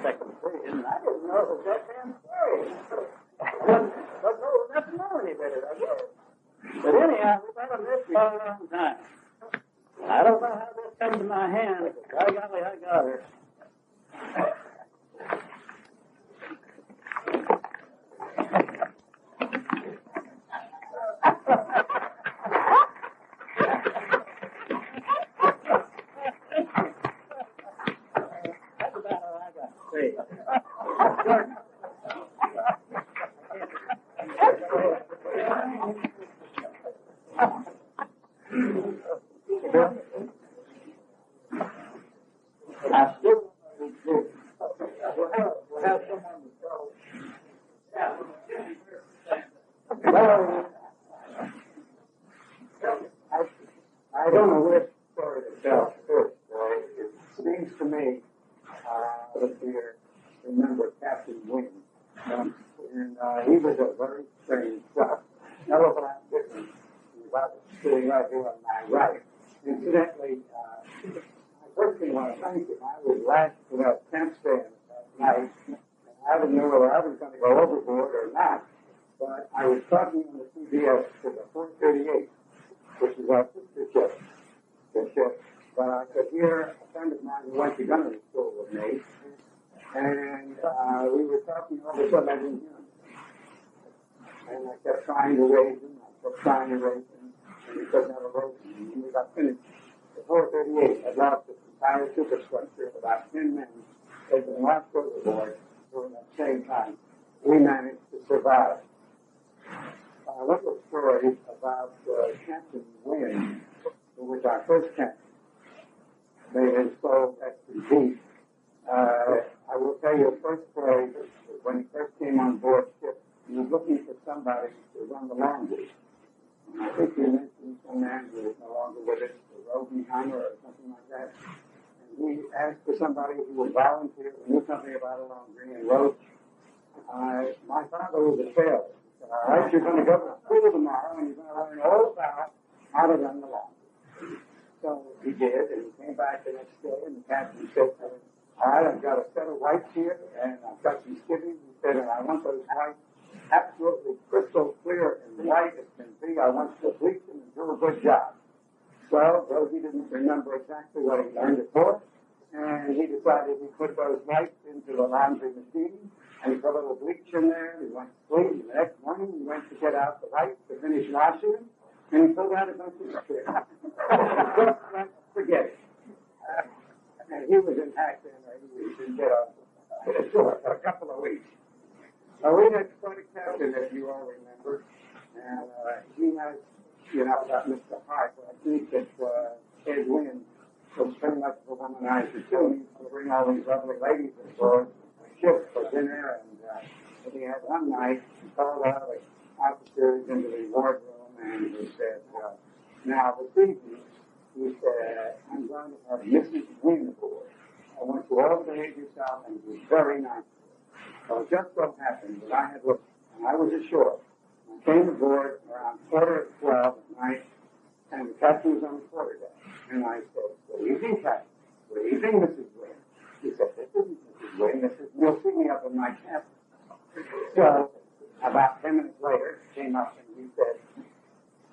second division, and I didn't know it was that damn scary. But no, nothing more any better, I guess. But anyhow, we've had a mystery for a long time. I don't know how this came to my hand, but by golly, I got her. That's about all I got to say. I still we'll have someone to tell. Well, I don't know which story to tell first. It seems to me that you remember Captain Wing. And he was a very strange guy. Now, look what I'm different. He was sitting right here on my right. Incidentally, I personally want to thank him. I was last to that tent stand that night, and I didn't know whether I was going to go overboard or not. But I was talking on the CBS to the 438, which is our sister ship. But I could hear a friend of mine who went to gunnery school with me, and we were talking all of a sudden I didn't hear him. And I kept trying to raise him, and he could never raise him. And when we got finished, the 438 had lost its entire superstructure of about 10 men. They'd been lost overboard during that same time. We managed to survive. A little story about Captain Wynn, who was our first captain. They had sold S&P. I will tell you the first story. When he first came on board ship, he was looking for somebody to run the laundry. And I think he mentioned some man who was no longer with us, a Rosenheimer or something like that. And he asked for somebody who would volunteer to do something about a laundry and wrote, my father was a sailor. He said, all right, you're going to go to school tomorrow and you're going to learn all about how to run the laundry. So he did, and he came back the next day, and the captain said to him, all right, I've got a set of whites here, and I've got some skivvies. He said, and I want those whites absolutely crystal clear and white as can be. I want you to bleach them and do a good job. Well, Rosie didn't remember exactly what he learned it for, and he decided he put those whites into the laundry machine, and he put a little bleach in there, and he went to sleep, and the next morning he went to get out the whites to finish washing them, and he pulled out a bunch of shit. Just went, forget it. And he was in acting, he didn't get on for a couple of weeks. We had quite a captain, as you all remember, and he has, about Mr. Hart, but I think that Ed Wynn was pretty much a womanizer too. He used to bring all these lovely ladies aboard the ship for dinner, and he had one night, he called all the officers into the wardroom, and he said, now this evening, he said, I'm going to have Mrs. Wynn aboard. I want you all to behave yourself and be very nice. So it just so happened that I had looked, and I was ashore. I came aboard around 11:45 at night, and the captain was on the quarterdeck. And I said, good evening, Captain. Good evening, Mrs. Wynn. He said, this isn't Mrs. Wynn. This is, you'll see me up in my cabin. So about 10 minutes later, he came up and he said,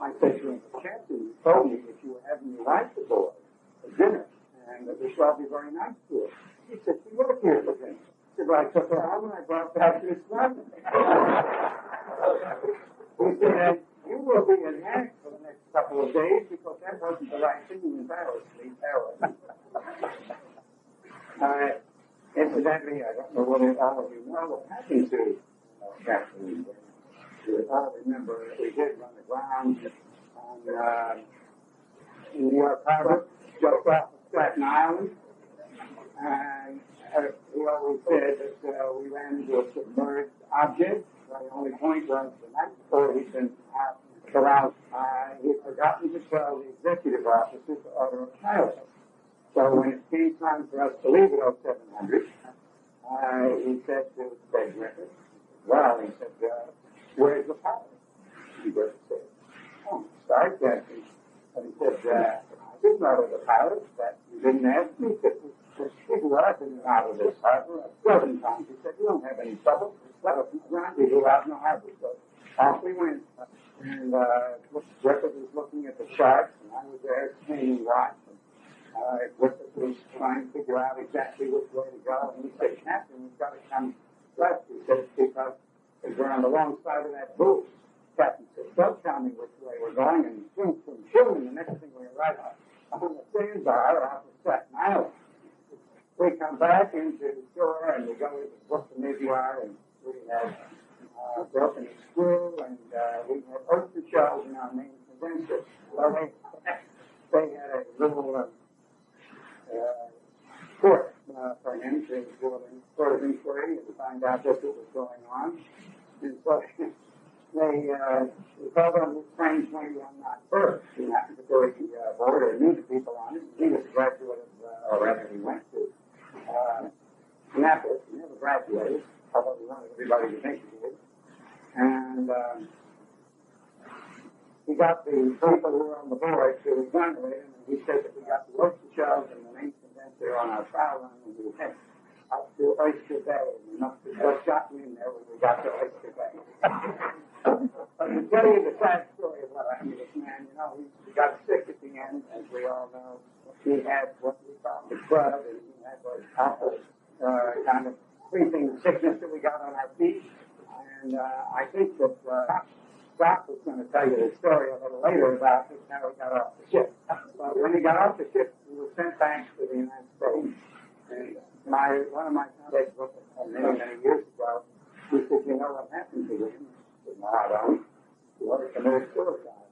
I said to him, Captain, you told me that you were having your wife aboard for dinner, and that we shall be very nice to her. He said, she worked here for dinner. He said, well, I took her home and I brought back this morning. He said, you will be in hand for the next couple of days because that wasn't the right thing in Paris. Incidentally, I don't know whether all of you know what happened to Captain. You all remember that we did run aground on New York Harbor, just off of Staten Island. And he always said that we ran into a submerged object. The only point was the night before he'd been out around, he'd forgotten to tell the executive officer to order a pilot. So when it came time for us to leave at 0700, he said to Peg Griffith, well, he said, where's the pilot? He said, oh, sorry, Captain. And he said, I didn't order the pilot, that you didn't ask me. He said, people have been out of this harbor a dozen times. He said, you don't have any trouble. Just let us rendezvous out in the harbor. So off we went. And Griffith was looking at the charts, and I was there standing watch. Griffith was trying to figure out exactly which way to go. And he said, Captain, we've got to come left. He said, because we're on the wrong side of that boat. Captain said, don't tell me which way we're going. And shoom, and the next thing we were right on the sandbar off of Staten Island. We come back into shore, and we go to look the Midway, and we had broken a screw, and we had oyster shells in our main condenser. So they had a little court for him to do a sort of inquiry and find out just what was going on. And so they called on this strange lady on that berth who happened to be board or knew the people on it. He was a graduate of, or rather he went to Annapolis. He never graduated, although he wanted everybody to think he did. And he got the people who were on the board to exonerate him, and he said that we got the oyster shells and the main condenser on our prow line, and we headed up to Oyster Bay, and we must have just gotten in there when we got to Oyster Bay. But to tell you the sad story of what happened to this man, you know, he got sick at the end, as we all know. He had what we call the crud, and he had those awful kind of creeping sickness that we got on our feet. And I think that Doc was going to tell you the story a little later about just how he got off the ship. But when he got off the ship, he was sent back to the United States. And one of my colleagues, many years ago, he said, you know what happened to him? I said, no, I don't. He committed suicide.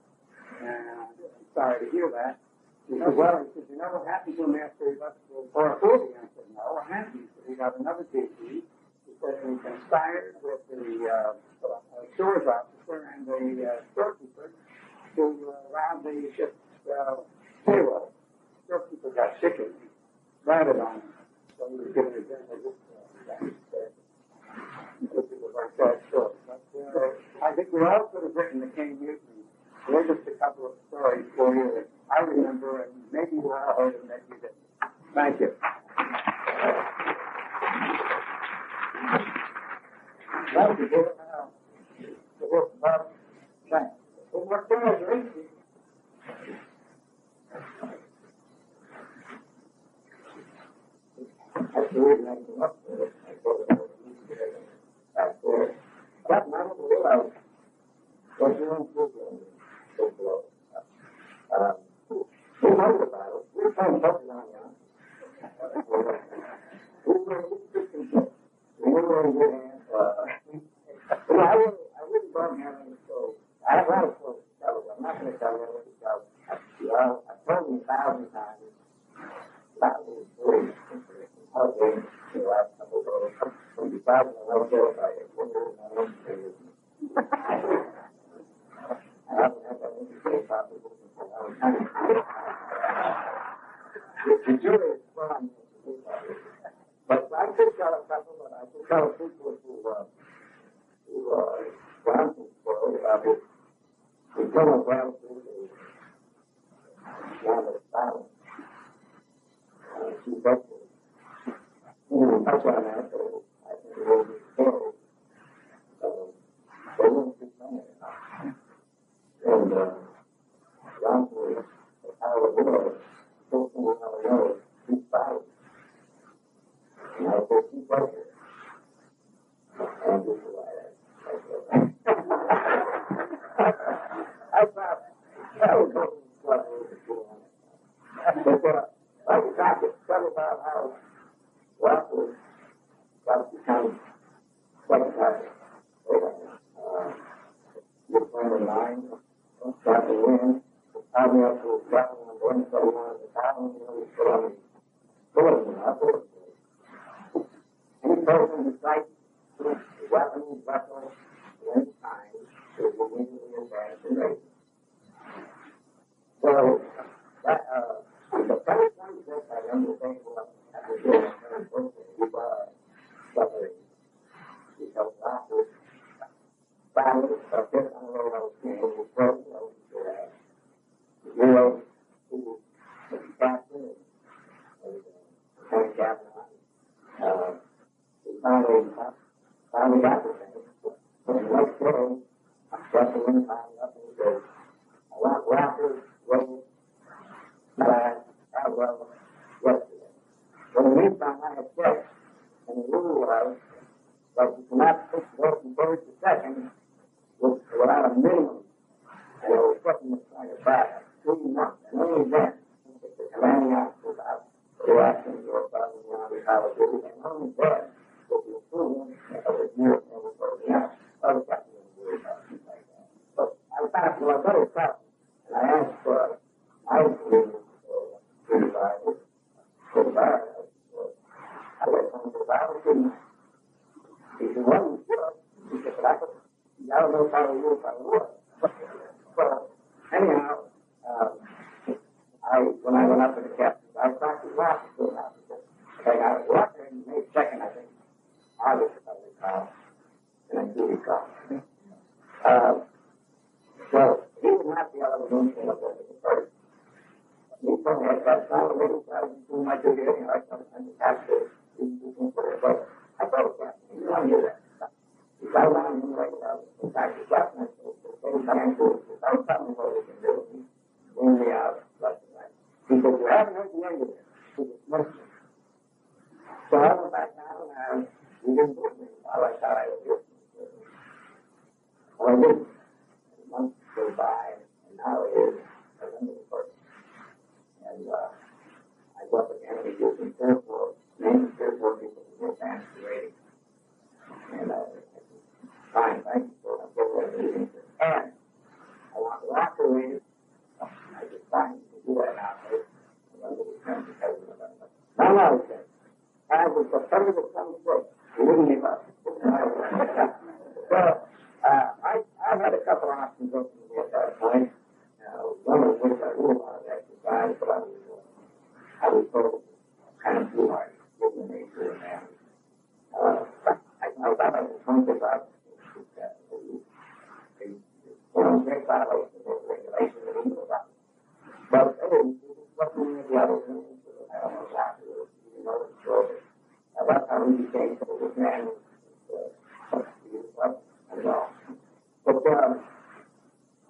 And I'm sorry to hear that. He said, well, he said, you know what happened to him after he left for a movie? I said, no, what happened? He said, he got another TC. He said he conspired with the stores officer and the storekeeper to rob the ship's payroll. The storekeeper got sick and ratted on him. So he was given a general which is a very sad story. But I think we all could have written the King Mutiny. There's just a couple of stories for you that I remember, and maybe you all heard them, maybe you didn't. Thank you. Thank you, dear. Now, the work about thanks. It worked out as a easy. That's the reason I came up with it. I thought it was easy. That night, we realized what you're in prison. We heard about it. We found something on you. We were in good control. We were in good hands. I wouldn't burn here on the stove. I have a lot of stories to tell you. I'm not going to tell you everything because I've told you 1,000 times. That was really interesting. The last couple of days. When you thought I was there by a woman, I don't say it. I haven't had that interesting topic for a long time. The jury is fine. But I could tell a couple, and I could tell people who Johnson's story about his internal gratitude to John's silence. She said, we didn't touch on that, so I think it will be story. So, they wouldn't be funny enough. And Johnson was out of the world, still thinking out of the world, he's silent. And I said, keep right here. And this is why I thought that was what I was doing. But I was talking about how Russell got to become secretary. Your friend of mine got to win. Called me up to his government on Wednesday morning. The following year, he put on his bulletin. I put it. Any person who cites the Japanese vessel in any time is immediately advanced in rating. So, the first one is I remember saying, well, after doing a very birthday, we bought suffering because after families of different railroad teams, we broke those to zero to the captain and finally got the thing. And the next day, I got the wind climbing up and he says, I want rappers, waves, bags, well, yesterday. Well, in the meantime, I had checked, and the rule was that you cannot fix broken birds a second without a minimum. And it was putting this kind of back 3 months. And only then, if the commanding officer about the actions or above and beyond the college, and only then would the approval of the year and the voting out. Other captains would worry about things like that. But I thought, well, I better tell. And I asked for my opinion supervisor for the bar. I went home to the bar. He said, well, you should. He said, but I don't know if I would if I would. So, anyhow, when I went up to the captain, I talked to the officer about it. I got it water in May 2nd, I think. August, if I recall. And I do recall. So, he was not the other room to look at the first. He told me I got some of it, I was doing my duty anyway, I was after but I told the captain, he didn't want to hear that. He got around him right now. In fact, the captain, I said, don't tell me what we can do. He weaned me out left and right. He said, you haven't heard the end of this. He dismissed me. So I went back down and he didn't do me. All I thought I would do. Well, I didn't. Months go by, and now it is November the 1st. And I go up again, and he gives me names of 3 or 4 people who get advanced rating. And fine, thank you for it. And I want to walk away. I just find you can do that now. No, he said. I was September the 26th. He wouldn't give up. So, I had a couple of options open to me at that point. One of which I really wanted to exercise, but I was told kind of too hard, given the nature of man. I thought I was going to give up. Great violation of regulations and evil about it. But looking at the other things, I almost have to, that's how we became this man as well. But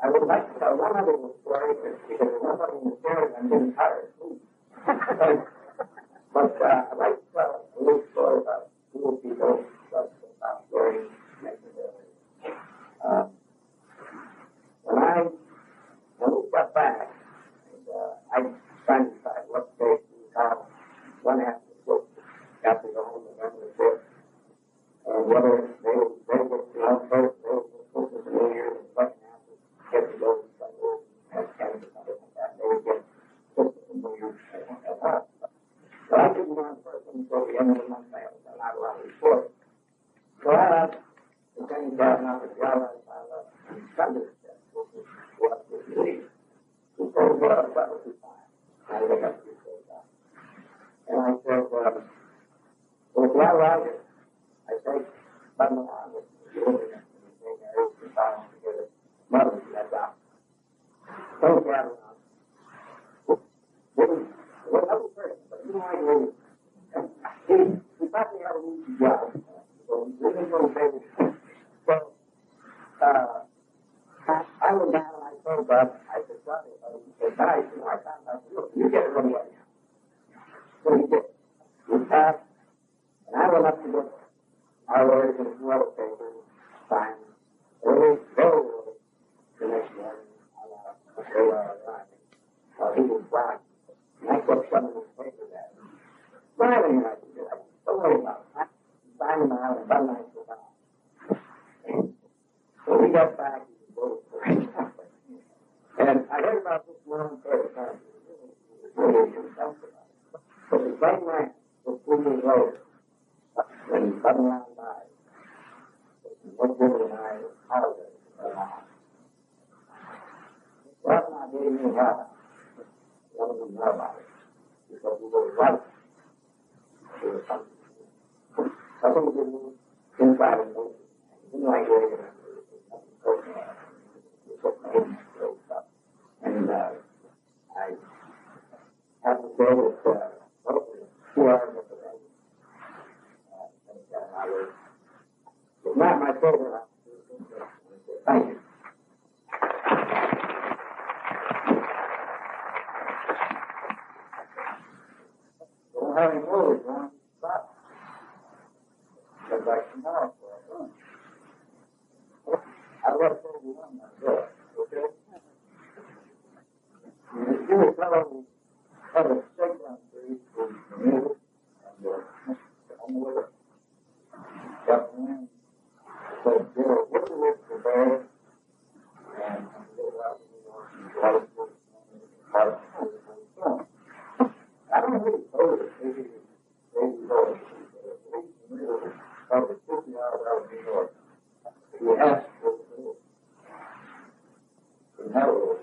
I would like to tell one other story because there's nobody in the story I'm getting tired of sleep. But I'd like to tell a little story about 2 people about stories making their when we got back, I tried to decide what state we call one half of the book got to go home November the 5th, and whether they would get first, they would get Christmas and New Year's, and the second half would get to go to Sunday and Canada, something like that. They would get Christmas and New Year's at home. But I couldn't go in person until the end of the month. I was not allowed to report. So I asked the same guy now that the other on Sunday. What was the lead? He said, well, that would be fine. I look up to you. And I said, well, if you're right, I say, but no, I'm going to do it. And he said, I used to find to get his mother to that down. So he got around. Well, that was first, but you know, I agree. He thought he had an easy job. So he didn't go baby. So, I went down and I told Bob, I said, sorry, he said, guys, I found out you get it right away. So he did. We passed, and I went up to get our lawyers and some other papers, signed early, very early, the next morning on a radar arriving. He was black. And I took some of his papers at him. Smiling, and I said, don't worry about it. I signed them out and done nice with them. So we got back. And I heard about this long period of time. Really intense about it. But the same man was 3 years later, when he suddenly died, what Billy and I apologized for that. Well, I didn't even have it. I don't even know about it. Because he was right. There was something to do inside of me. He didn't like it. And I have to say that what was 2 hours of the day, I was my favorite. Thank you. Don't have any movies on. Stop. Go back tomorrow for a lunch. I love 31 myself. Okay? If you would probably have a shakedown street for the music and on the way up. Got in, said, Bill, what do this for bad? And I'm a little out of New York and got it for I don't really told it, maybe told it. Probably 50 hours out of New York. He asked for it. And that was,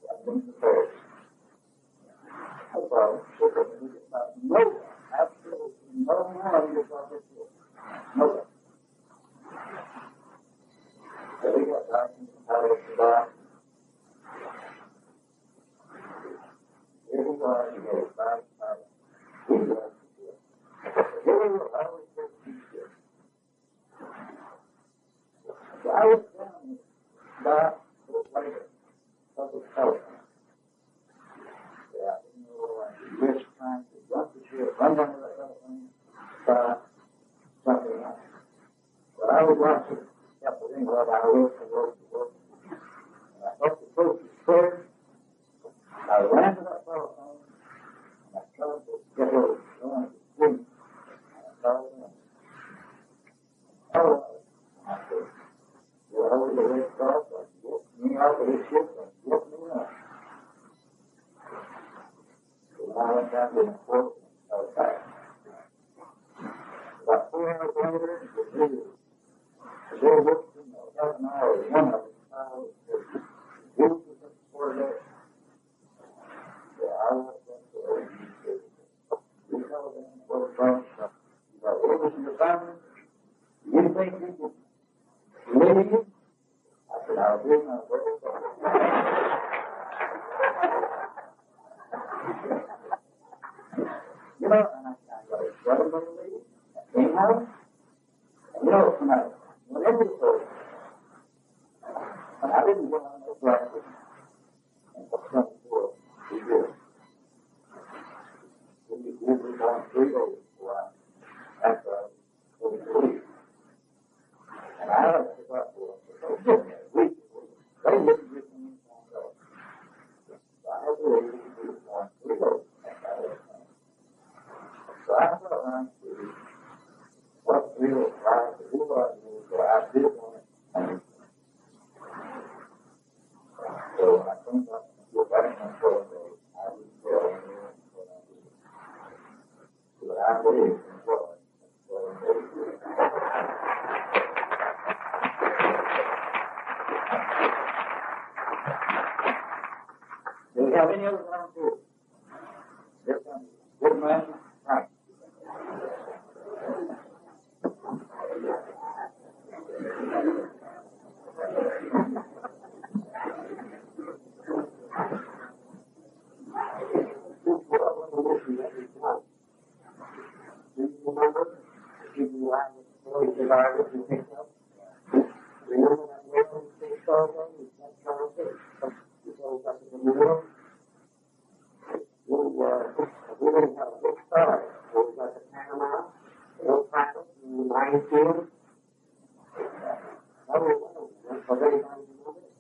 I think, the first. No problem. No one, absolutely no one is on this list. No one. So we got documents how to survive. Here we are, you get it back. We got it. Here we were, I always said teacher. So I was down about later. Public telephone. Yeah, you know, just trying to jump the ship, run down to that telephone, something else. But I was watching, kept the thing while I worked and worked and worked. And I thought the coach was clear. I ran to that telephone, and I tried to get her going to sleep. And I called her. Oh, I said, you're over the red cross, or get me off of this ship, or get me up. So I went down to the port, and I was back. About 4 hours later, it was needed. They looked in the half an hour, one of them, I was Goolsby at the port there. Yeah, I went down to the we held in the port cross. You got orders in your family? You think you can leave? I said, I'll do my very best. You know, and I got a brother to leave. I came home. And you know, whenever it's over, I didn't go on no practice. And for some people, we did. We were gone 3 days before after I was going to leave. And I had to go up for it. They didn't give me $1. So I had to leave. We were gone 3 days. So I felt around to see what real life is, who I knew, so I did want it. So when I came up and go back on 12 days, I was tell anyone what I did. But I believe in what I did. Do we have any other volunteers? Here comes good man, Frank. Remember? Give you line of stories that I was to pick up. Remember that way when you saw them? You can't tell us. You told us in the world. We didn't have a big story. We got the Panama, the old pilot, and the minefield. That was one of them. So everybody remember it.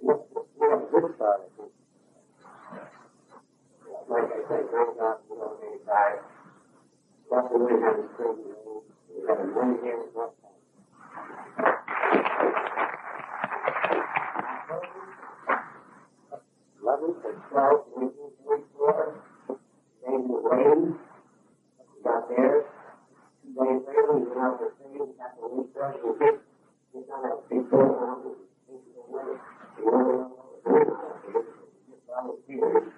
We have a good story. Like I said, growing up, we don't really die. That's what we had in school. We had a money here with one time. 11 to 12, 1944. Came the rain. We got there. 2 days later, we went out to the city, got the leaf brush, and we got a big boat around the way. We went around the way. We just volunteered.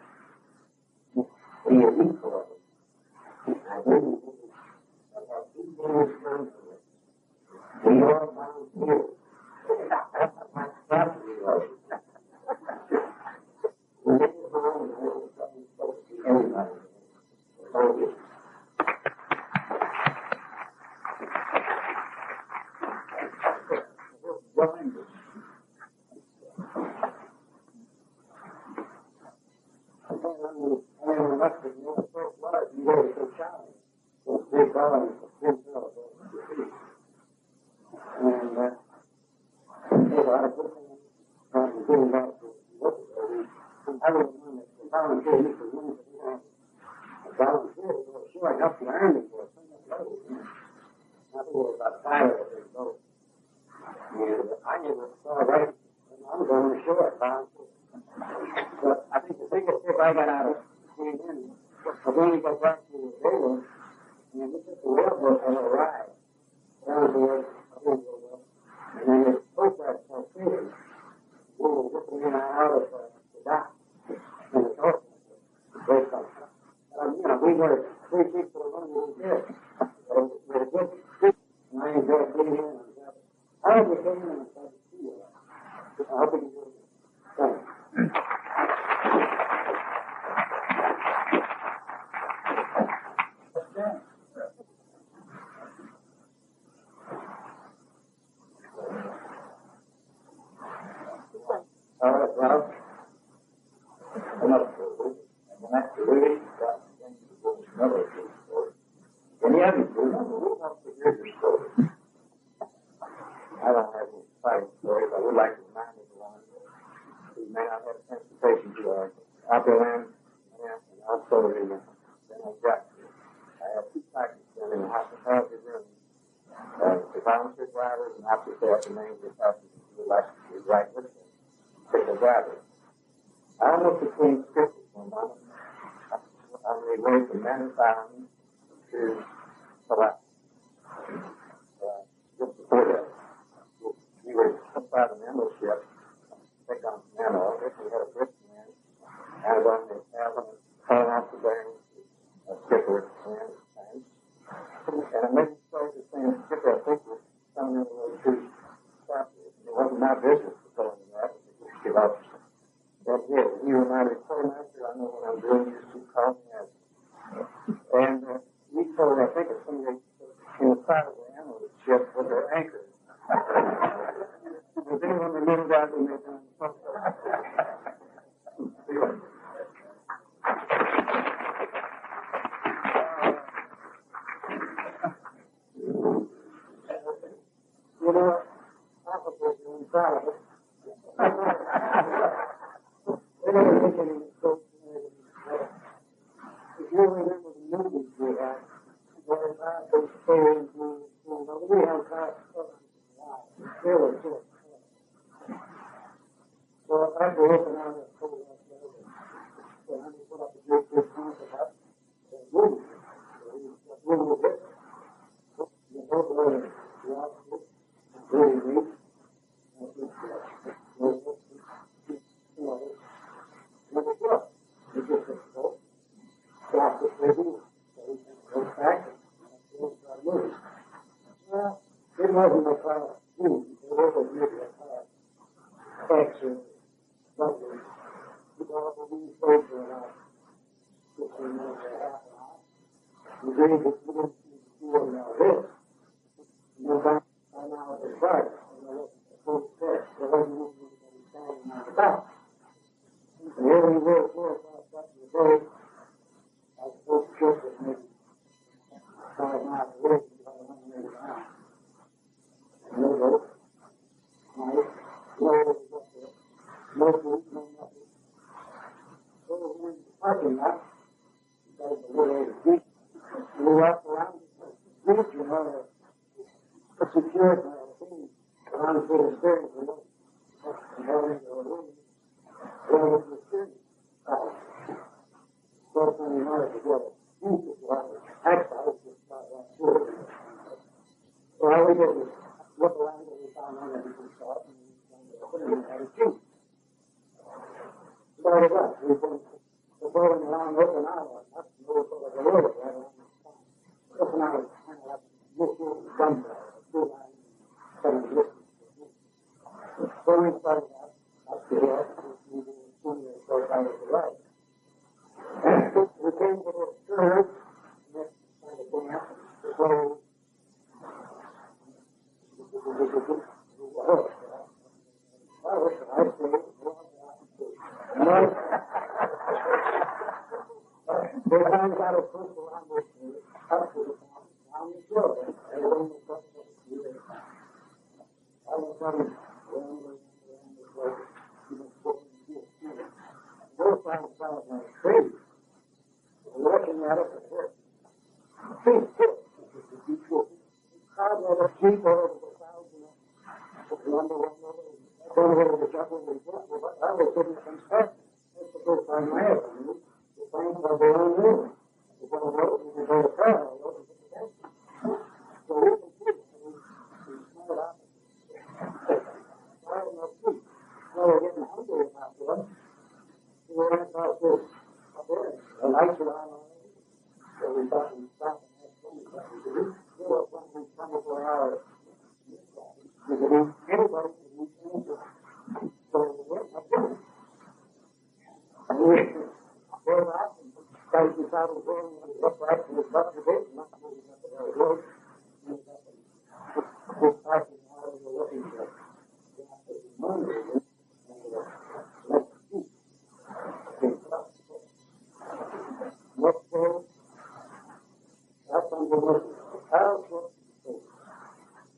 We had eat for it. I didn't I had 2 days time for it. We all volunteered. That's what my strategy was. We did it home and I was supposed to be everybody. Thank you. blind. I must have known so far you go to the child. Those big dollars, big girls, and a lot of people doing that to look at it. I don't know if the volunteer used to win it, a volunteer, sure, I helped the Army for it. I think it was about 5 of us both. And I never saw right, and I was on the shore, volunteer. But I think the biggest tip I got out of came in was when we got back to the table, and we took the whaleboat on a ride down to where and then the boat ride was fishing. We were looking in and out of the dock, and the boat was we were 3 people alone with the kids. So we had a good trip, and I enjoyed being here. I hope you came in and started to see you. I hope you can do it. Thanks. All right, well, enough for this. And the next week, another good story. Any other good? Who wants to hear your story? I don't have any exciting stories. I would like to remind everyone who may not have transportation to Opera Land and also the Jackson. I have 2 taxis in the hospitality room. The volunteer drivers and after staff the names of passengers who would like to ride with them. Pick the drivers. I almost between scriptures one moment. On the way from Manus Island to Palace. Just before that, we were outside an ammo ship, take on some ammo. I guess we had a brisk wind. I was on the cabin, calling off the bearings, skipper, and I made a story to saying, skipper, I think we're coming in the road to stop this. It wasn't my business to tell him that. It was just give up. But yeah, he reminded me, quartermaster, I know what I'm doing, you just keep calling me out. And we told, I think it's somebody in the side of the ammo ship with their anchor. Does anyone remember that when they done something? You know, officers are inside of it. They never think any mistakes. If you remember the movies we had, where they stay in the we have that really good. So after looking at it, so I put up a great big concept up and movie. We will get the whole way throughout it, really neat. Stop it, maybe, so we can go back and move. Well, it wasn't a car huge. It wasn't maybe a car X or something. Because we stayed for about 15 minutes or half an hour. We didn't see the fuel in our head. We went back an hour to start. And there wasn't a full set. There wasn't anybody standing on the back. And here we were 4 o'clock up in the day. I was supposed to trip was maybe 5 miles away. No rope, nice, slow, no food, no nothing. So we went to the parking lot, because the little street, we walked around the street, you know, the security thing, around to the steering wheel, and going into the room, going into the steering wheel. So when we wanted to get a piece of water, actually, I was just about that short. So all we did was look around and we found one that we could stop and we put it in had a juice. So it was. We've been going around Okinawa, that's the middle of the world, right around this time. Okinawa is kind of like this little dumbbell, a 2-line, 7 distance. So we started out up the hill, we were 20 or so hours to ride. We came to this curve, next kind of dam, so children, and when you talk about it, all of a sudden, we'll find ourselves on a tree, looking at it, tree still, carving a sheep over the thousand of lumber, going over the jungle, but I was sitting from scratch. That's the first time I ever knew the things of their own doing. We're going to work, we're going to prayer, so we can see, we smart out. We're getting hungry about them. We went about this up there. The lights are on already. So we thought we'd stop and have something to do. We were something 24 hours. We could eat anybody could eat anything. So we went up there. And we went out and tried to out of there and look back to the top of it, not moving up the road. And we started out of the looking for money. Let's go. That's on the list.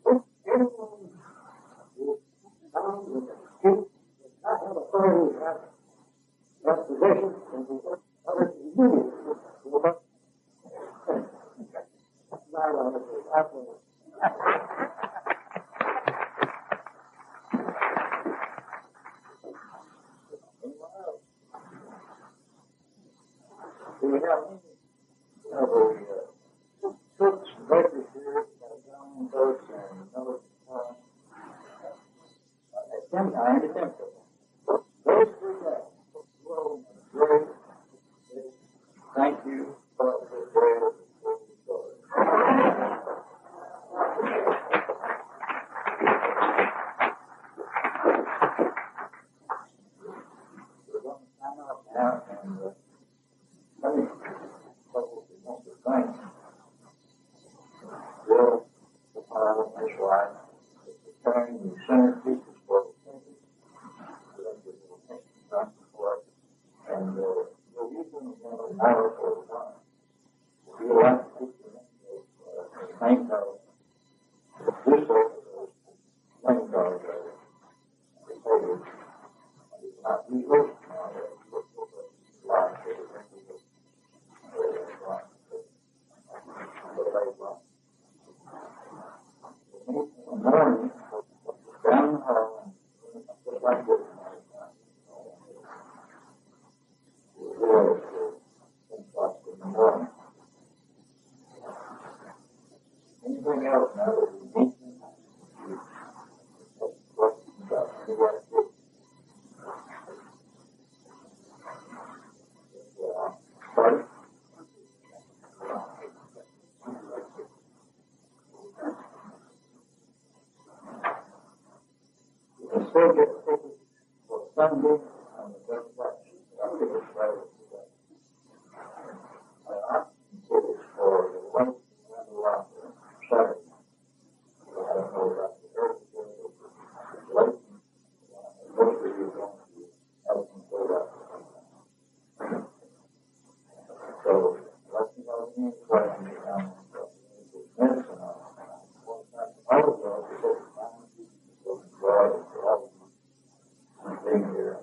If anyone is found with a student does not have authority to have that position, and the others immediately will not. Not on it. Absolutely. Do we have cooks, bakers here, young folks, and another I understand. Those three guys, well, great. Thank you for the great story. We're going to sign off now and let me couple of things. Bill, the power of his wife, is preparing the centerpieces for the thinking. And we're using an hour for the time. If you like to keep the same card, this over the same card, it's not usual. Morning, down the hall, just like this. In the morning. Anything else now that we need to questions about anyone? Pardon? Still get tickets for Sunday on the third watch. I think it's right today. I tickets for the Wednesday and the last Saturday. I don't know about the Thursday or the late. Most of you are going to have some sort of. So, let's see how many questions come medicine on. One time, all of those are being here.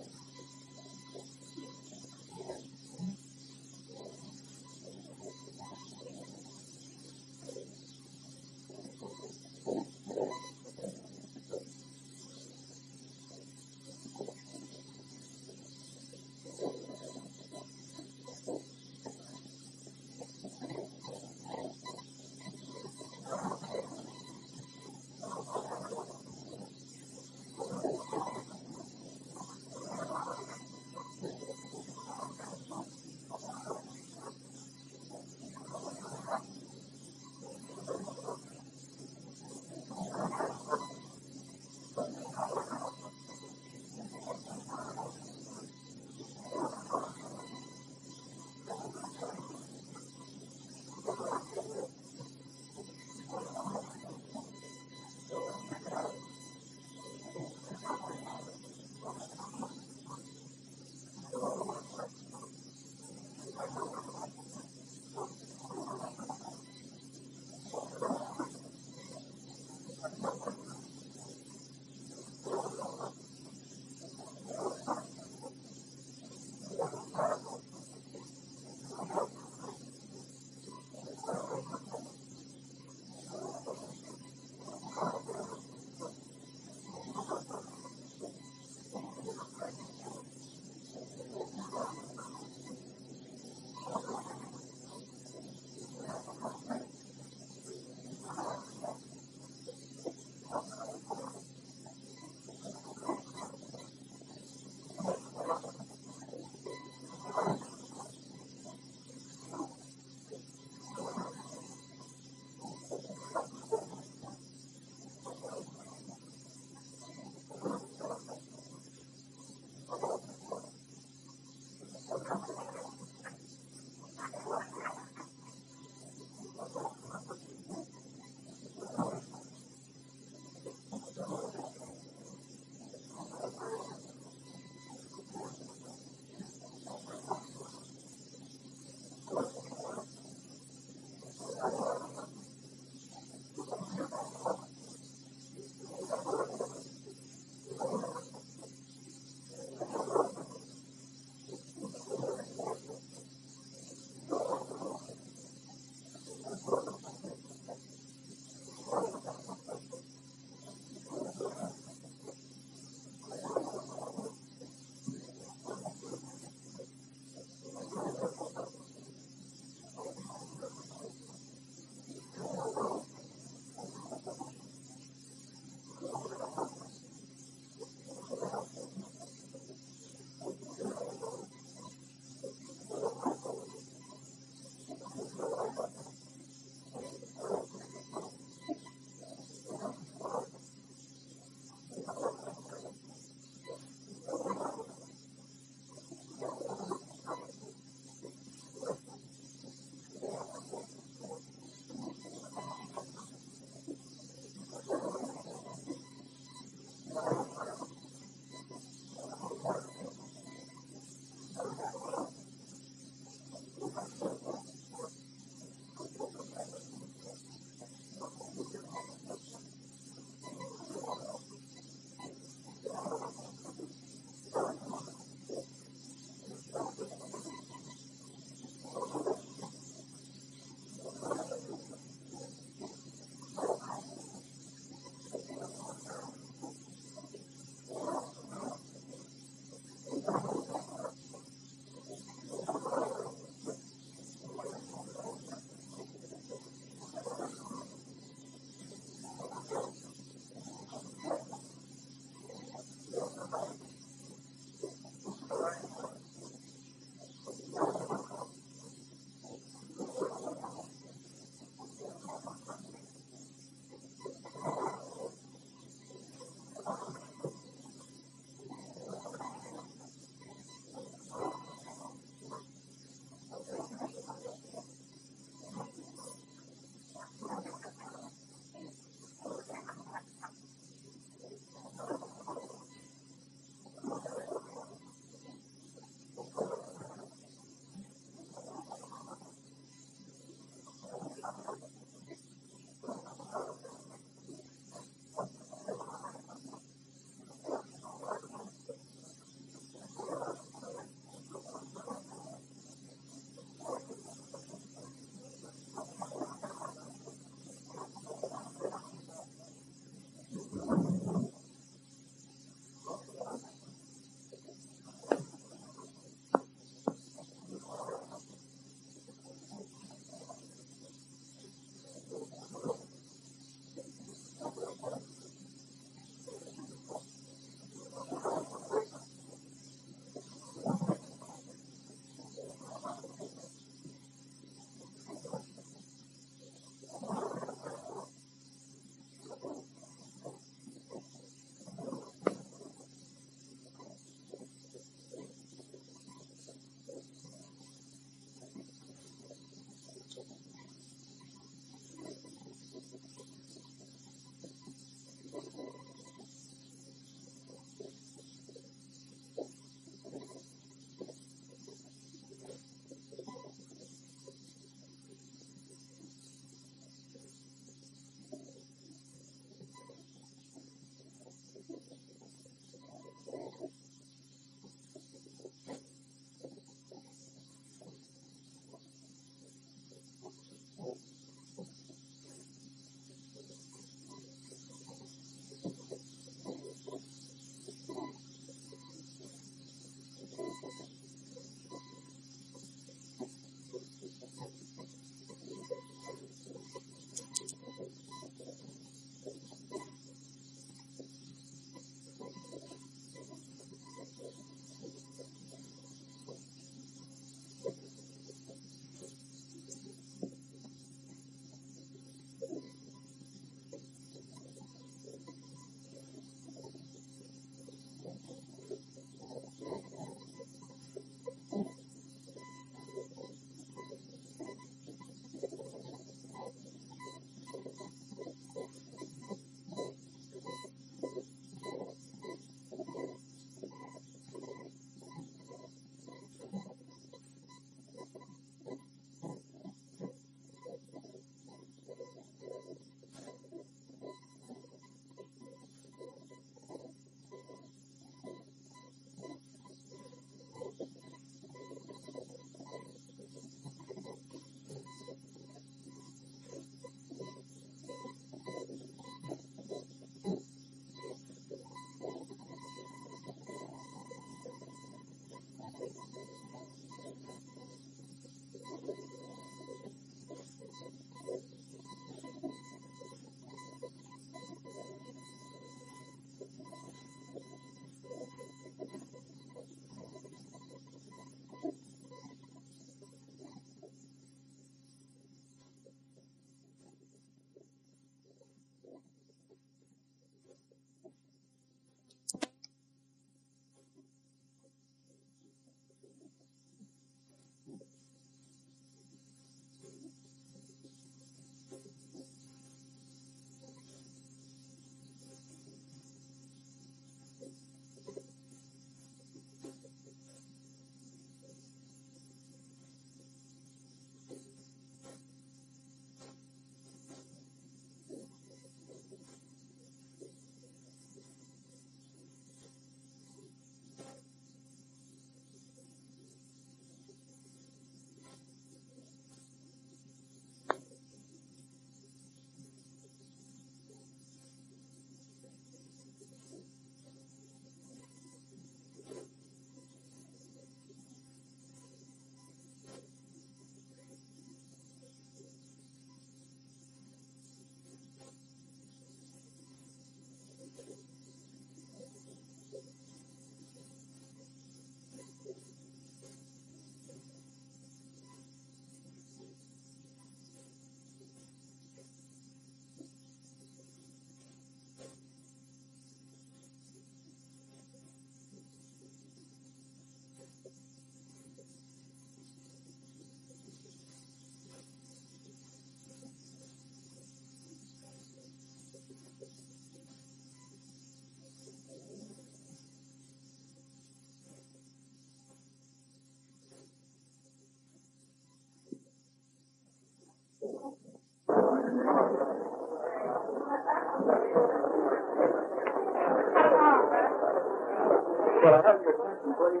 please?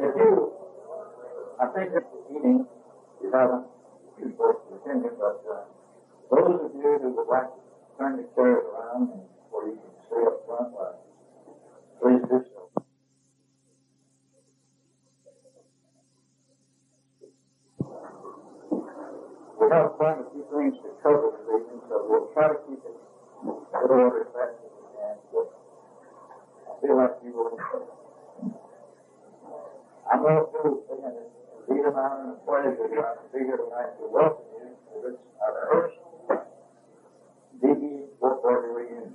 If you, I think at the meeting, you haven't, you folks attended, but those of you who would like to turn your chairs around and where you can stay up front, please do so. We have quite a few things to cover this evening, so we'll try to keep it in order as fast as we can. But I feel like you will. I'm going to do it, and it's even an honor and a pleasure to be here tonight to welcome you to this, our first DE 440 reunion.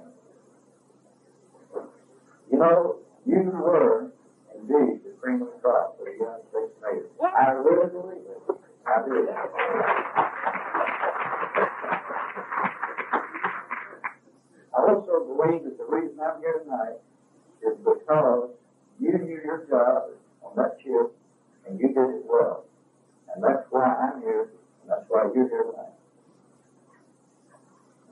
You know, you were indeed the cream of the crop for the United States Navy. I really believe it. I do. I also believe that the reason I'm here tonight is because you knew your job on that ship and you did it well. And that's why I'm here, and that's why you're here tonight.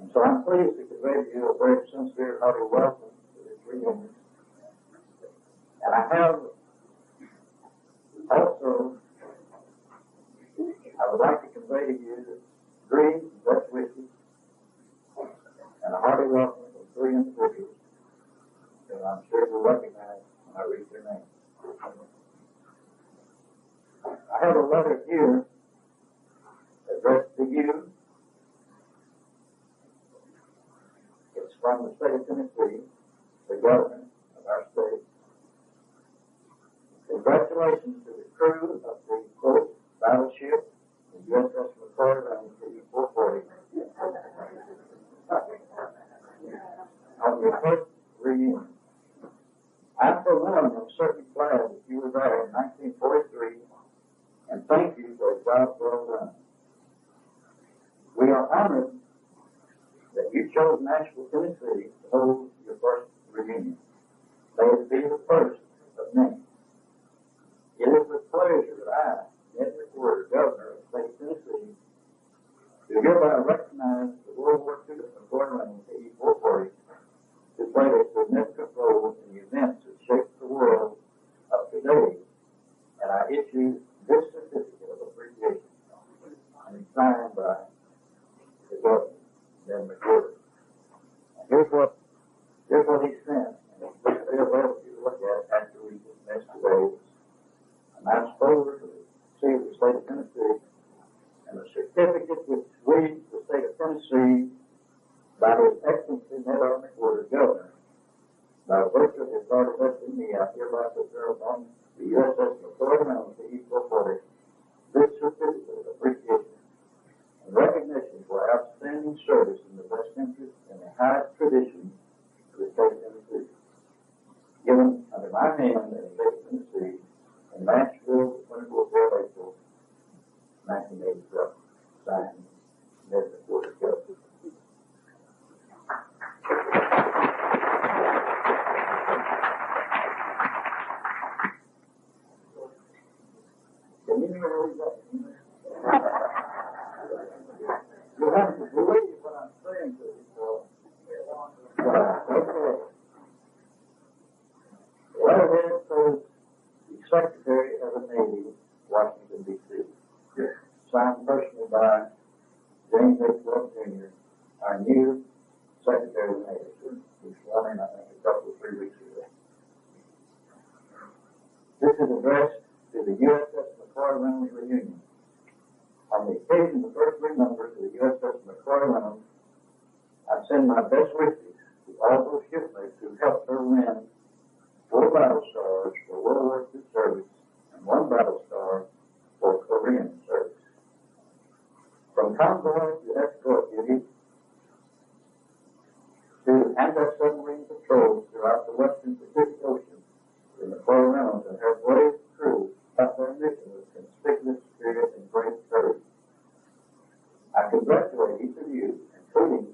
And so I'm pleased to convey to you a very sincere, hearty welcome to this reunion. And I have also, I would like to convey to you the greetings and best wishes and a hearty welcome from three individuals that I'm sure you'll recognize when I read their names. I have a letter here addressed to you. It's from the state of Tennessee, the governor of our state. Congratulations to the crew of the, quote, battleship, the USS McCoy on the 440. On your first reunion. I, for one, am certainly glad that you were there in 1943, and thank you for a job well done. We are honored that you chose Nashville, Tennessee to hold your first reunion. May it be the first of many. It is with pleasure that I, Ned McWhirter, Governor of the state of Tennessee, do hereby recognize the World War II McCoy E-440 who played a significant role in the events that shaped the world of today, and I issue this certificate of appreciation, and it's signed by the Governor, Ned McWhirter. And here's what he sent, and it's available for you to look at after we dismiss today. And I'm supposed to see the state of Tennessee, and the certificate which reads the state of Tennessee by His Excellency Ned R. McWhirter, Governor, by virtue of his authority vested in me, I hereby confer upon the USS McCoy the E-440 this certificate of appreciation and recognition for outstanding service in the best interest and the highest traditions of the state of Tennessee, given under my hand in the state of Tennessee in Nashville, the 24th of April, 1987. Signed, Ned McWhirter, Governor. Can you read that? You have to believe what I'm saying to you, so. Okay. The letterhead says, the Secretary of the Navy, Washington, D.C. Signed personally by James H. Wells, Jr., our new Secretary of the Navy. He sworn in, I think, a couple of 3 weeks ago. This is addressed to the USS McCoy Reynolds reunion. On the occasion of the first three members of the USS McCoy Reynolds, I send my best wishes to all those shipmates who helped her win 4 battle stars for World War II service and 1 battle star for Korean service. From convoy to escort duty to anti-submarine patrols throughout the western Pacific Ocean, the McCoy Reynolds and her brave crew got their mission with conspicuous spirit and great courage. I congratulate each of you, including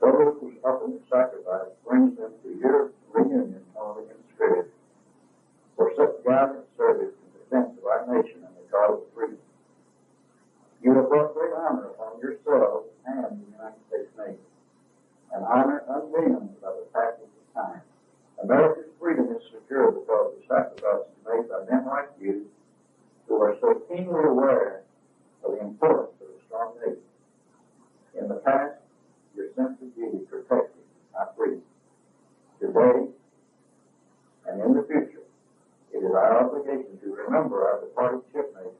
those whose ultimate sacrifice brings them to your reunion only in spirit, for such valiant service in defense of our nation and the cause of freedom. You have brought great honor upon yourselves and the United States Navy, and I honor undimmed by the passage of time. America's freedom is secure because of the sacrifices made by men like you who are so keenly aware of the importance of a strong nation. In the past, your sense of duty protected our freedom. Today, and in the future, it is our obligation to remember our departed shipmates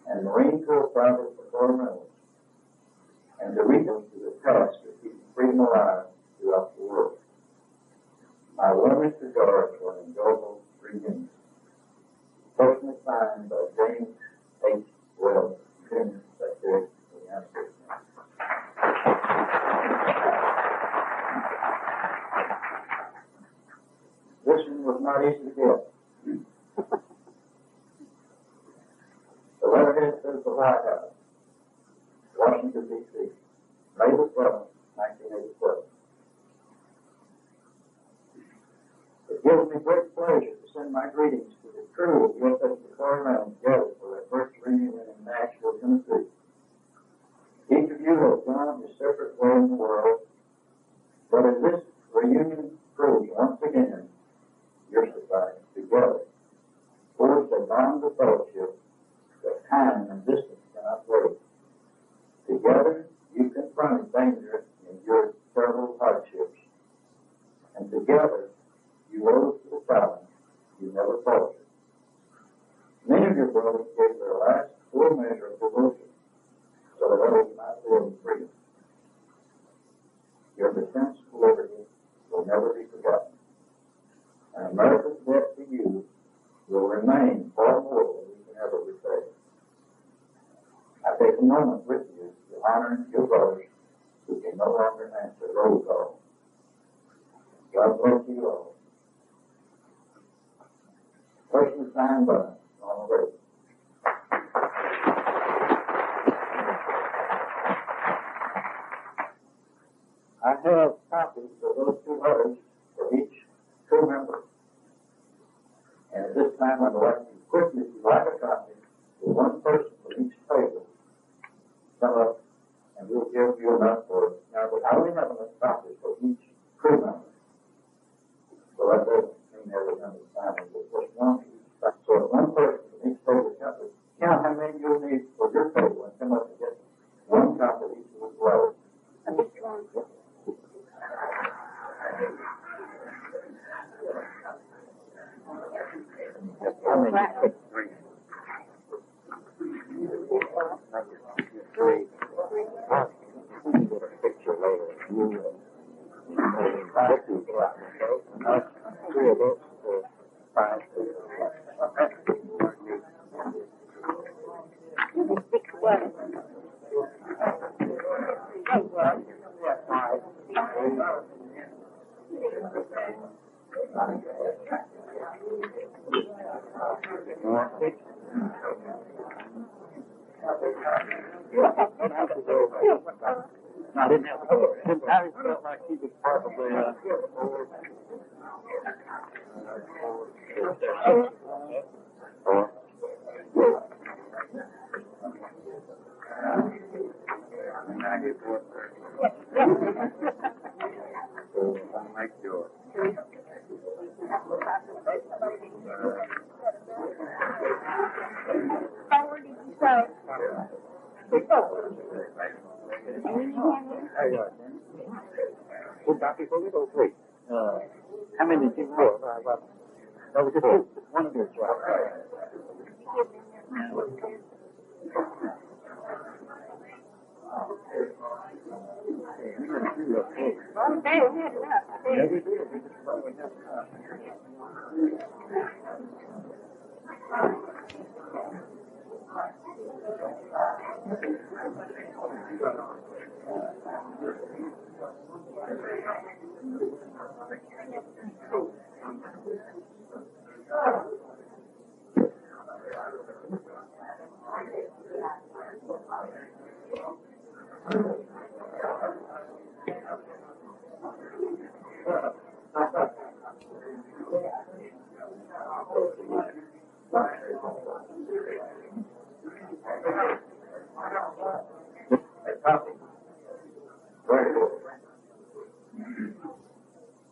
and Marine Corps privates and colonels, and to reach them to the task of keeping freedom alive throughout the world. My warmest regards for an indelible reunion. Personally signed by James H. Wells, Jr., Secretary of the United States. This one was not easy to get. The letterhead says the White House, Washington, D.C., May the 7th, 1987. It gives me great pleasure to send my greetings to the crew of USS Okinawa gathered for their first reunion in Knoxville, Tennessee. Each of you has gone your separate way in the world, but as this reunion proves once again, your society together forged a bond of fellowship that time and distance cannot break. Together, you confronted danger and endured terrible hardships, and together, you rose to the challenge you never faltered. Many of your brothers gave their last full measure of devotion so that others might live in freedom. Your defense of liberty will never be forgotten. And America's debt to you will remain far more than we can ever repay. I take a moment with you to honor your brothers who can no longer answer roll call. God bless you all. Personally signed by Ronald Reagan. I have copies of those two letters for each crew member. And at this time, I'd like you quickly to write a copy to one person for each table. Come up, and we'll give you enough for. Now, I only have enough copies for each crew member. So that doesn't mean every member is signing, but just one for each. So one person for each table comes. Count how many you'll need for your table and come up and get one copy of each of those letters. And just one. I didn't have to. I felt like he was probably make sure. How did you say? How many did you want? That was just one of your jobs.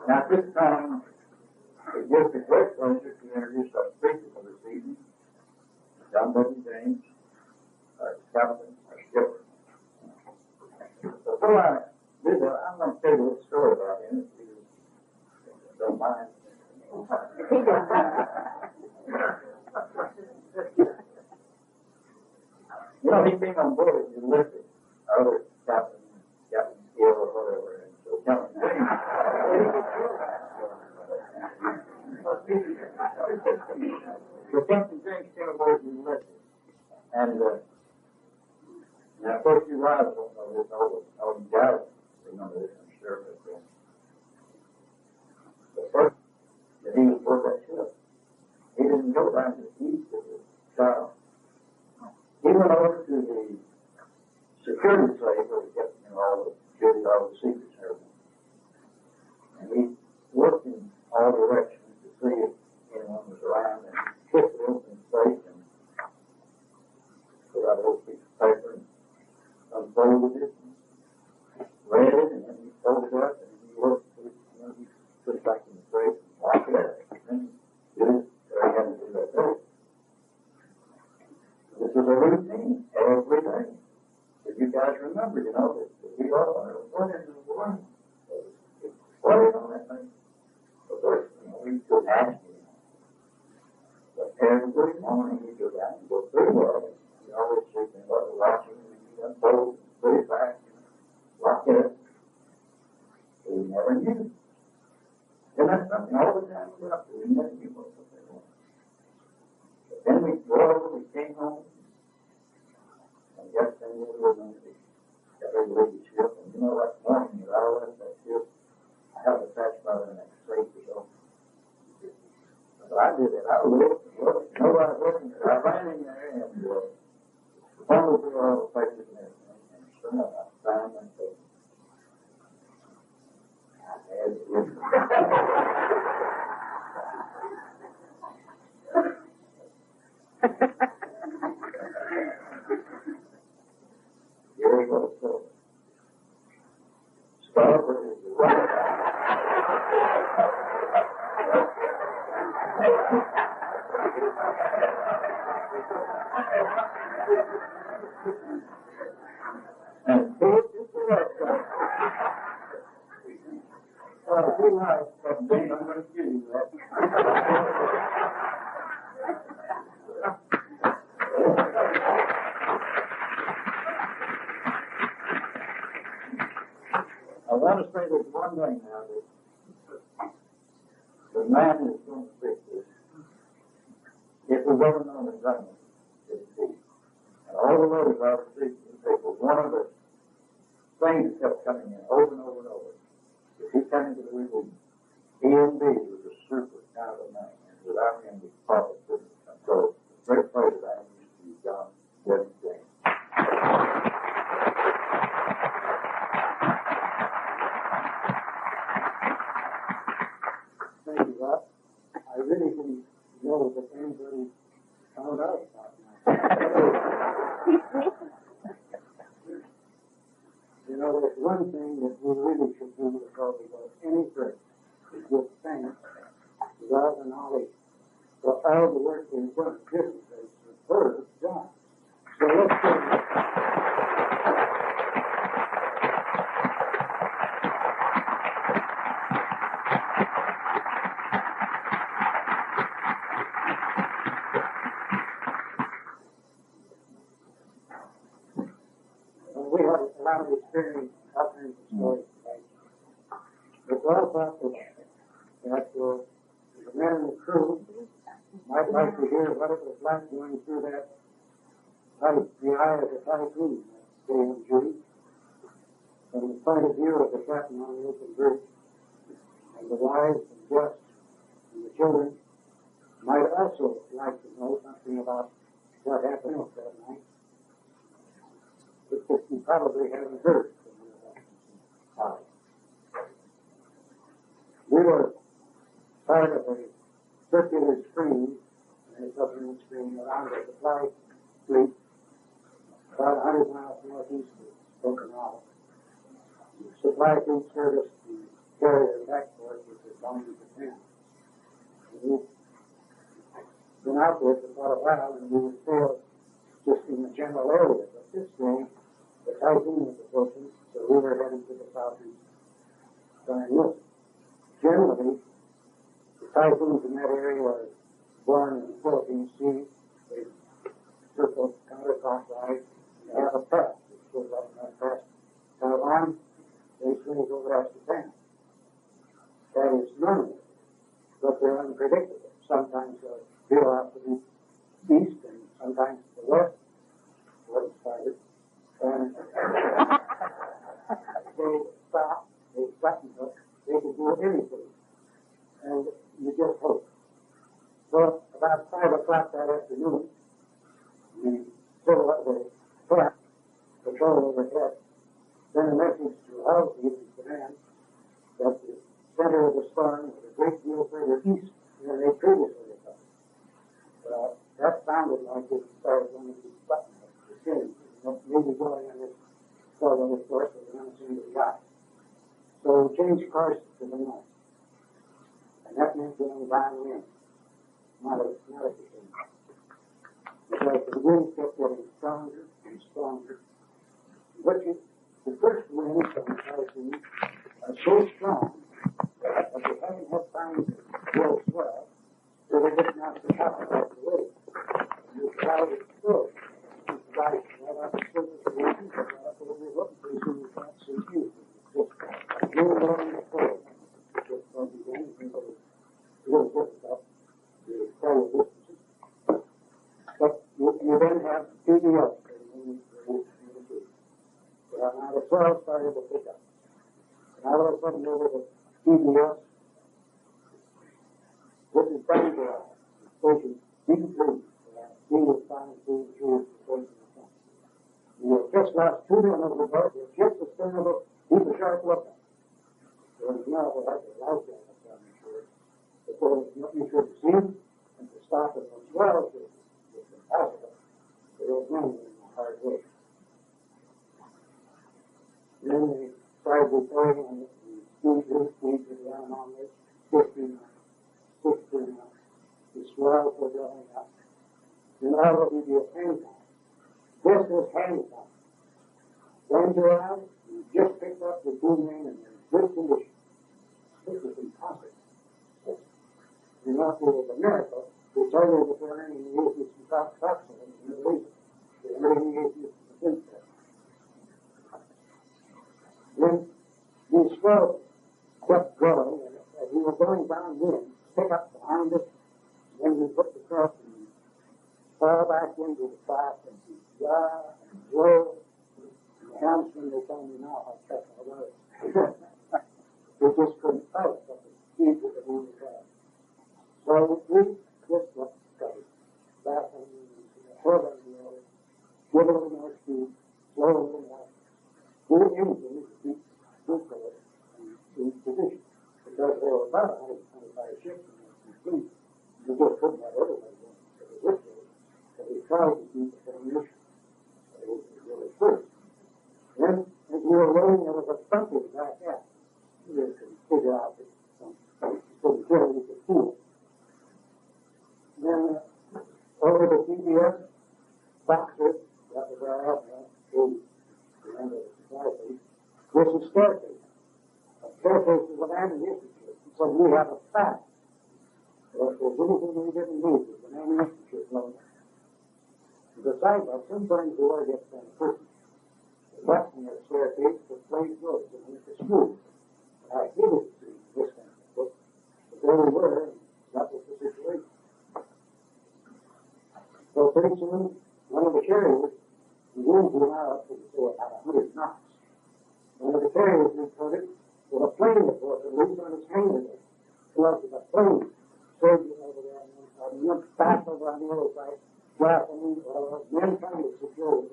Now, at this time, it gives me great pleasure to introduce our speaker for this evening, John W. James, our captain, our skipper. Before I do that, I'm going to tell you a little story about him, if you don't mind. You know, he came on board at Ulysses, our other captain Hill or whatever, and so Captain James. So Captain James came aboard at Ulysses, and now of course you wives don't know this, all you guys remember this, I'm sure, but the first that he was aboard that ship, he didn't go back to the east of the child. He went over to the security safe where he kept, all the security, all the secrets and everything. And he looked in all directions to see if anyone was around, and he kicked it open the safe and put out a little piece of paper and unfolded it and read it, and then he folded it up and he looked, he put it back in the safe and locked it up. And did it, so he had to do that day. This is a routine every day. If you guys remember, that we all went into the room. What is on that thing? Of course, we could ask him. But every morning you go down and go through it. You always see him watching and you unfold, put it back, lock it up. We never knew. And that's something all the time we up to. We never knew what they were. But then we drove, we came home. And yes, then we were going to be got ready to leave the ship. And that morning that I left that ship, I had a patch by the next safe or so. So I did it. I looked, nobody looking. I ran in there and fumbled through all the papers and everything. And sure enough, I found that paper. I had it with me. Here's what it says. Starboard is the right. And port is the right side. If you like, I'm going to give you that. I want to say there's one thing now that the man is going to fix this. If we've ever known a government, it's peace. And all the letters I received from people, one of the things that kept coming in over and over and over, if he came into the religion, he indeed was a super kind of a man, and without him, the prophet couldn't come. So, the great praise I am used to John W. James. Thank you, Rob. I really didn't know that anybody found out about that. There's one thing that we really should do before we go any further, is give thanks to all the knowledge for all the work we've done. This is a superb job. So let's go. We have a lot of experience out there in the story today. It's all about that the men in the crew might like to hear what it was like going through that the eye of the typhoon that day in June, from the point of view of the captain on the open bridge, and the wives and guests and the children might also like to know something about what happened that night. Which you probably haven't heard from your We were part of a circular screen, a submarine screen around the supply fleet, about 100 miles northeast of Okinawa. The supply fleet serviced the carrier backport, which while and we would sail just in the general area. But this day, the typhoon was approaching, so we were heading to the southeast. Generally, the typhoons in that area are born in the Philippine Sea. They circle counterclockwise. They have a path that goes up in that path. On, they swing over Japan. That is normal, but they're unpredictable. Sometimes they'll veer off to the east and sometimes to the west. And they stop, they button hook, they can do anything. And you just hope. So about 5 o'clock that afternoon, the civil the camp patrol overhead sent a message to Goolsby, the command, that the center of the storm was a great deal further east than they previously had thought. That sounded like it started one of these button hooks, the same. Maybe going on this southerly course with an unseen yacht. So we changed course to the north. And that meant going downwind, not a thing. Because the wind kept getting stronger and stronger. But the first winds from the typhoon are so strong that they haven't had time to blow swell, so they just knock the top off the way. And the cloud is full. Right up the surface of the ocean, right up over the hook, pretty soon you can't see you. Just move along the floor. Just don't be anything but a little difficult to follow distances. But you then have PDS. Now the swell started to pick up. And all of a sudden over the PDS, this is Bangor, station D3. D was found to be the station. You just lost 2 men over the boat. You just the stern of it. Keep a sharp look. There was no other life jacket down the shore. But there was nothing to see and to stop it as well was impossible. There was no hard work. And then they started reporting on the speed to the anemometer, 15 knots. The swells were going up. And all of it would be a pain. This was handicap. When you're out, you just picked up the 2 men and they're in good condition. This was impossible. You know, it was a miracle. They told you that they're earning the atheists in Knoxville in the Middle East. They're earning the atheists in the Princess. Then these swells kept growing, and as we were going downwind, pick up behind us, then we put the cross and fall back into the flat and and blow. And the helmsman, they told me now how tough I was. We just couldn't fight at the speed that we would have. So we just looked straight, back on the head on the other, give a little more speed, slow a little more. Do anything to keep Goolsby in position. Because there were about 125 ships in the fleet. We just couldn't have everybody going to the Goolsby. So we tried to keep the same mission. It was really first. Then, as we were waiting, there was a thumping back out. We could figure out that we could feel. Then, over the PBS, Boxer, that was our admiral, who remember the supply base, was a staircase. A staircase is an ammunition ship. So we have a fact. So if there's anything we didn't need, there's an ammunition ship loaded. Besides that, sometimes the water gets kind of pushy. The button in the staircase was plain roads and it's a screw. I hated to see this kind of book, but there we were, and that was the situation. So pretty soon, one of the carriers, the winds were now up to about 100 knots. One of the carriers reported with a plane report that leaves on its hangar there. So with a plane surging over there on one side, and then back over on the other side, dropping, men trying to secure it.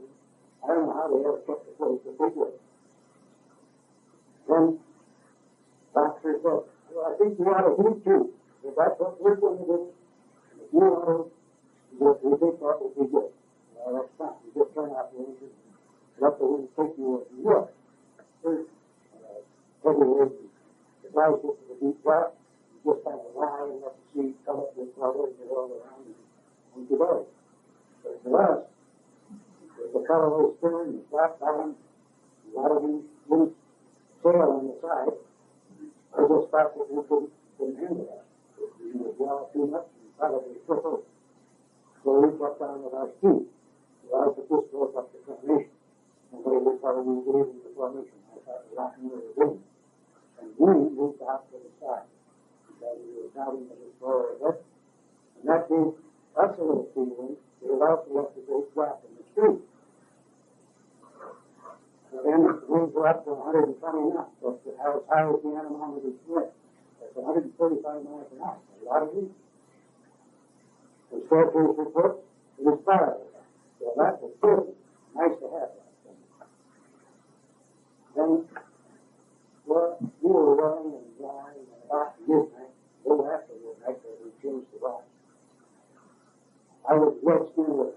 I don't know how they ever kept the place, but they did. Then Boxer said, well, I think we ought to heat too. If that's what we're going to do, if you want to, we think that would be good. Well, that's fine. You just turn out the engine and let the wind take you where you will. First, heavy wind, the guys get to the deep drop, you just kind of lie and let the sea come up with rubber and get all around and get out. But for us, with the colorless stern, the flat bottom, a lot of these loose sail on the side, I just thought that we couldn't handle that. We would draw too much and probably flip over. So we kept on with our speed. Well, but this broke up the formation. And they were probably leaving the formation. I thought we were really doing. And we moved out to the side because we were doubting the destroyer ahead. And that gave us a little feeling. It also left a great gap in the street. And then the winds were up to 120 knots. That's as high as the anemometer went. That's 145 miles an hour. A lot of wind. The Scorcher's report, it was fire. So that was good. Nice to have that. Then, well, we were running and flying and about midnight, a little after midnight, because we changed the route. I was wedged in with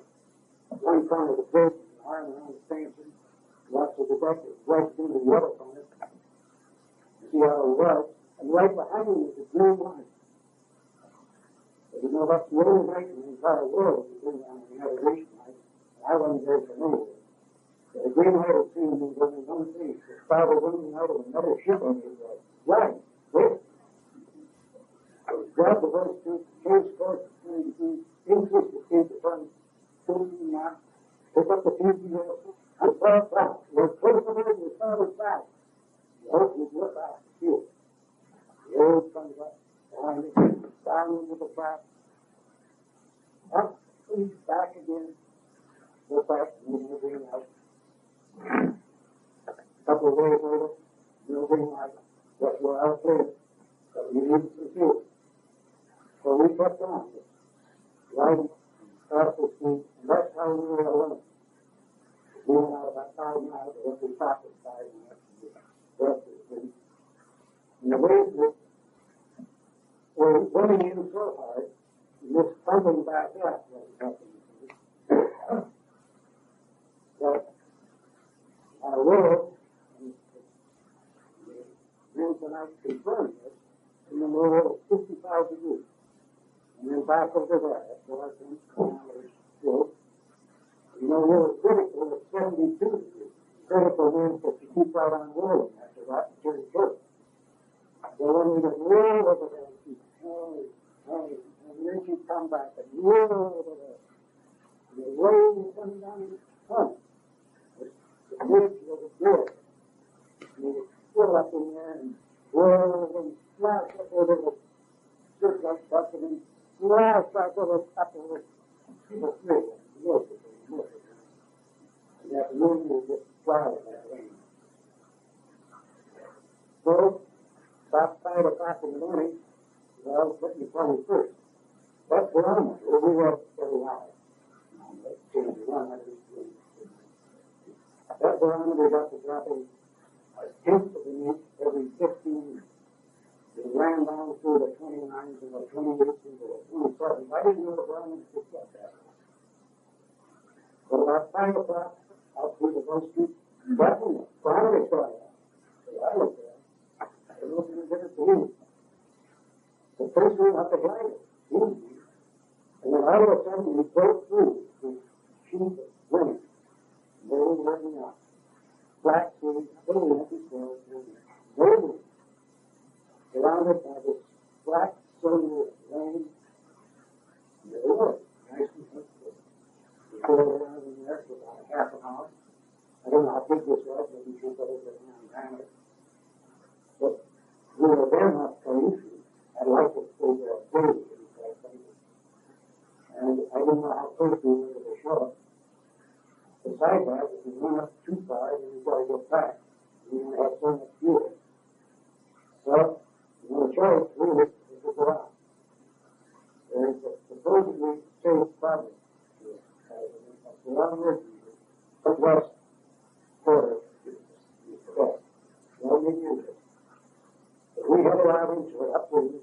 one corner of the bridge, and arm around the stanchion. Lots of the deck was wedged into the other corner. You see how it was. And right behind me was a green line. But you know, that's the only light in the entire world, the green line, the navigation light. I wasn't very familiar with it. The green light had seen me going one place, the starboard wing out of another ship on his flag. Wait. I was grabbed the voice to change course, increase the speed to turn 15 knots, pick up the fuel, and fall back. We're close to the starboard side. The hope would look out the fuel. The old comes up behind it, down into the trap, up, please, back again. Go back and move the green light. A couple of days later, no green light. That's where I was clear. But we needed some fuel. So we kept on. Riding fast as speed, and that's how we were alone. We went out about 5 miles, and we stopped at 5 miles, and the rest of the speed. And the waves were running in so hard, and this tumbling back up wasn't helping. But our road, and then tonight confirmed this, and then we were at 55 degrees. And then back over there, that's where I think kilometers slope. You know, we were critical at 72 degrees. Critical means that you keep right on rolling after that and turn short. So when we just roll over there and keep hey, and then you come back and roll over there. And the rain comes down the front. The bridge was a bridge. And you fill up in there and roll and splash up over the church like stuff and then splash back over the street. And that wind will just fly in that rain. So, about 5 o'clock in the morning, well, let me tell you first. That barometer, we were very high. Let's change the 100. That barometer got to dropping a tenth of an inch every 15 minutes. It ran down through the 29s and the 28s and the 27s. I didn't know the barometer could get that. But about 5 o'clock, out through the Gulf Street, that one, barometer started out. So I looked there. I was looking at it to him. The first one up the glider, and then all of a sudden we broke through this sheet of wind. They were working out. Black sea, little empty sails, golden, surrounded by this black silver rain. There they were, nice and comfortable. We sailed around in there for about a half an hour. I don't know how big this was, maybe 2 boats around granite. But we were there not safe. I'd like to stay there a day, and I didn't know how close we were to the shore. Besides that, if we went up too far, then we've got to get back. We didn't have so much fuel. So, no choice, really, is to go out. There's a supposedly safe project here. That's the onward west quarter is the best. No big use it. But we headed out into it, upwind,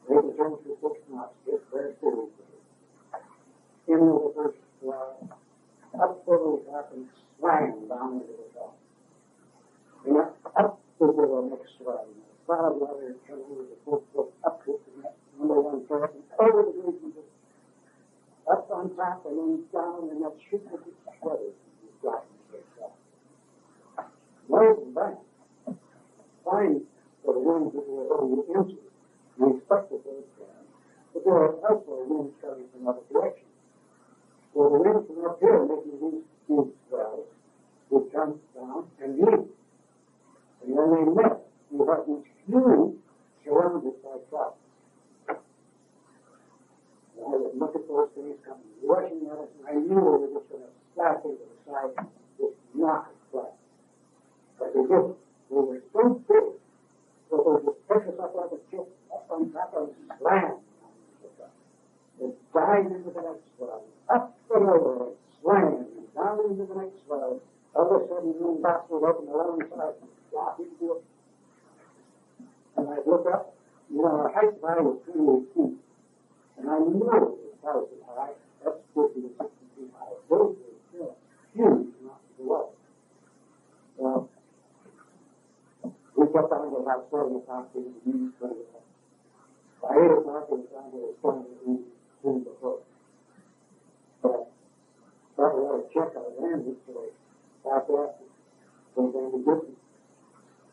made the turn for 6 knots, get very serious. In the first up over the top and slam down into the top. And up over the next swell. Cloud water coming over the 4 foot up to the next #1 foot and over the region. Up on top and then down, and that shit would be shredded. You've got to get that. More than that, fine for the winds that were going into. We expected those down, but there are also winds coming from other directions. So the wind from up here making these huge swells would come down and meet. And when they met, you have these huge surrounded by clouds. And I would look at those things coming rushing at us, and I knew they were just going to slap into the side and just knock us flat. But they didn't. They were so big, so they would just pick us up like a chip, up on top of us, and slam. It dive into the next swell, up and over it, slam, and down into the next swell. All of a sudden, the moon box would open alongside and drop into it. And I'd look up, our height line was 28 feet. And I knew it was 1,000 high. That's 50 to 60 feet high. Those were still huge, not below. So, we kept on to about 7 o'clock in the evening. By 8 o'clock, it was down to the sun in the boat. But we had to check our landing today. Back after. So then we didn't.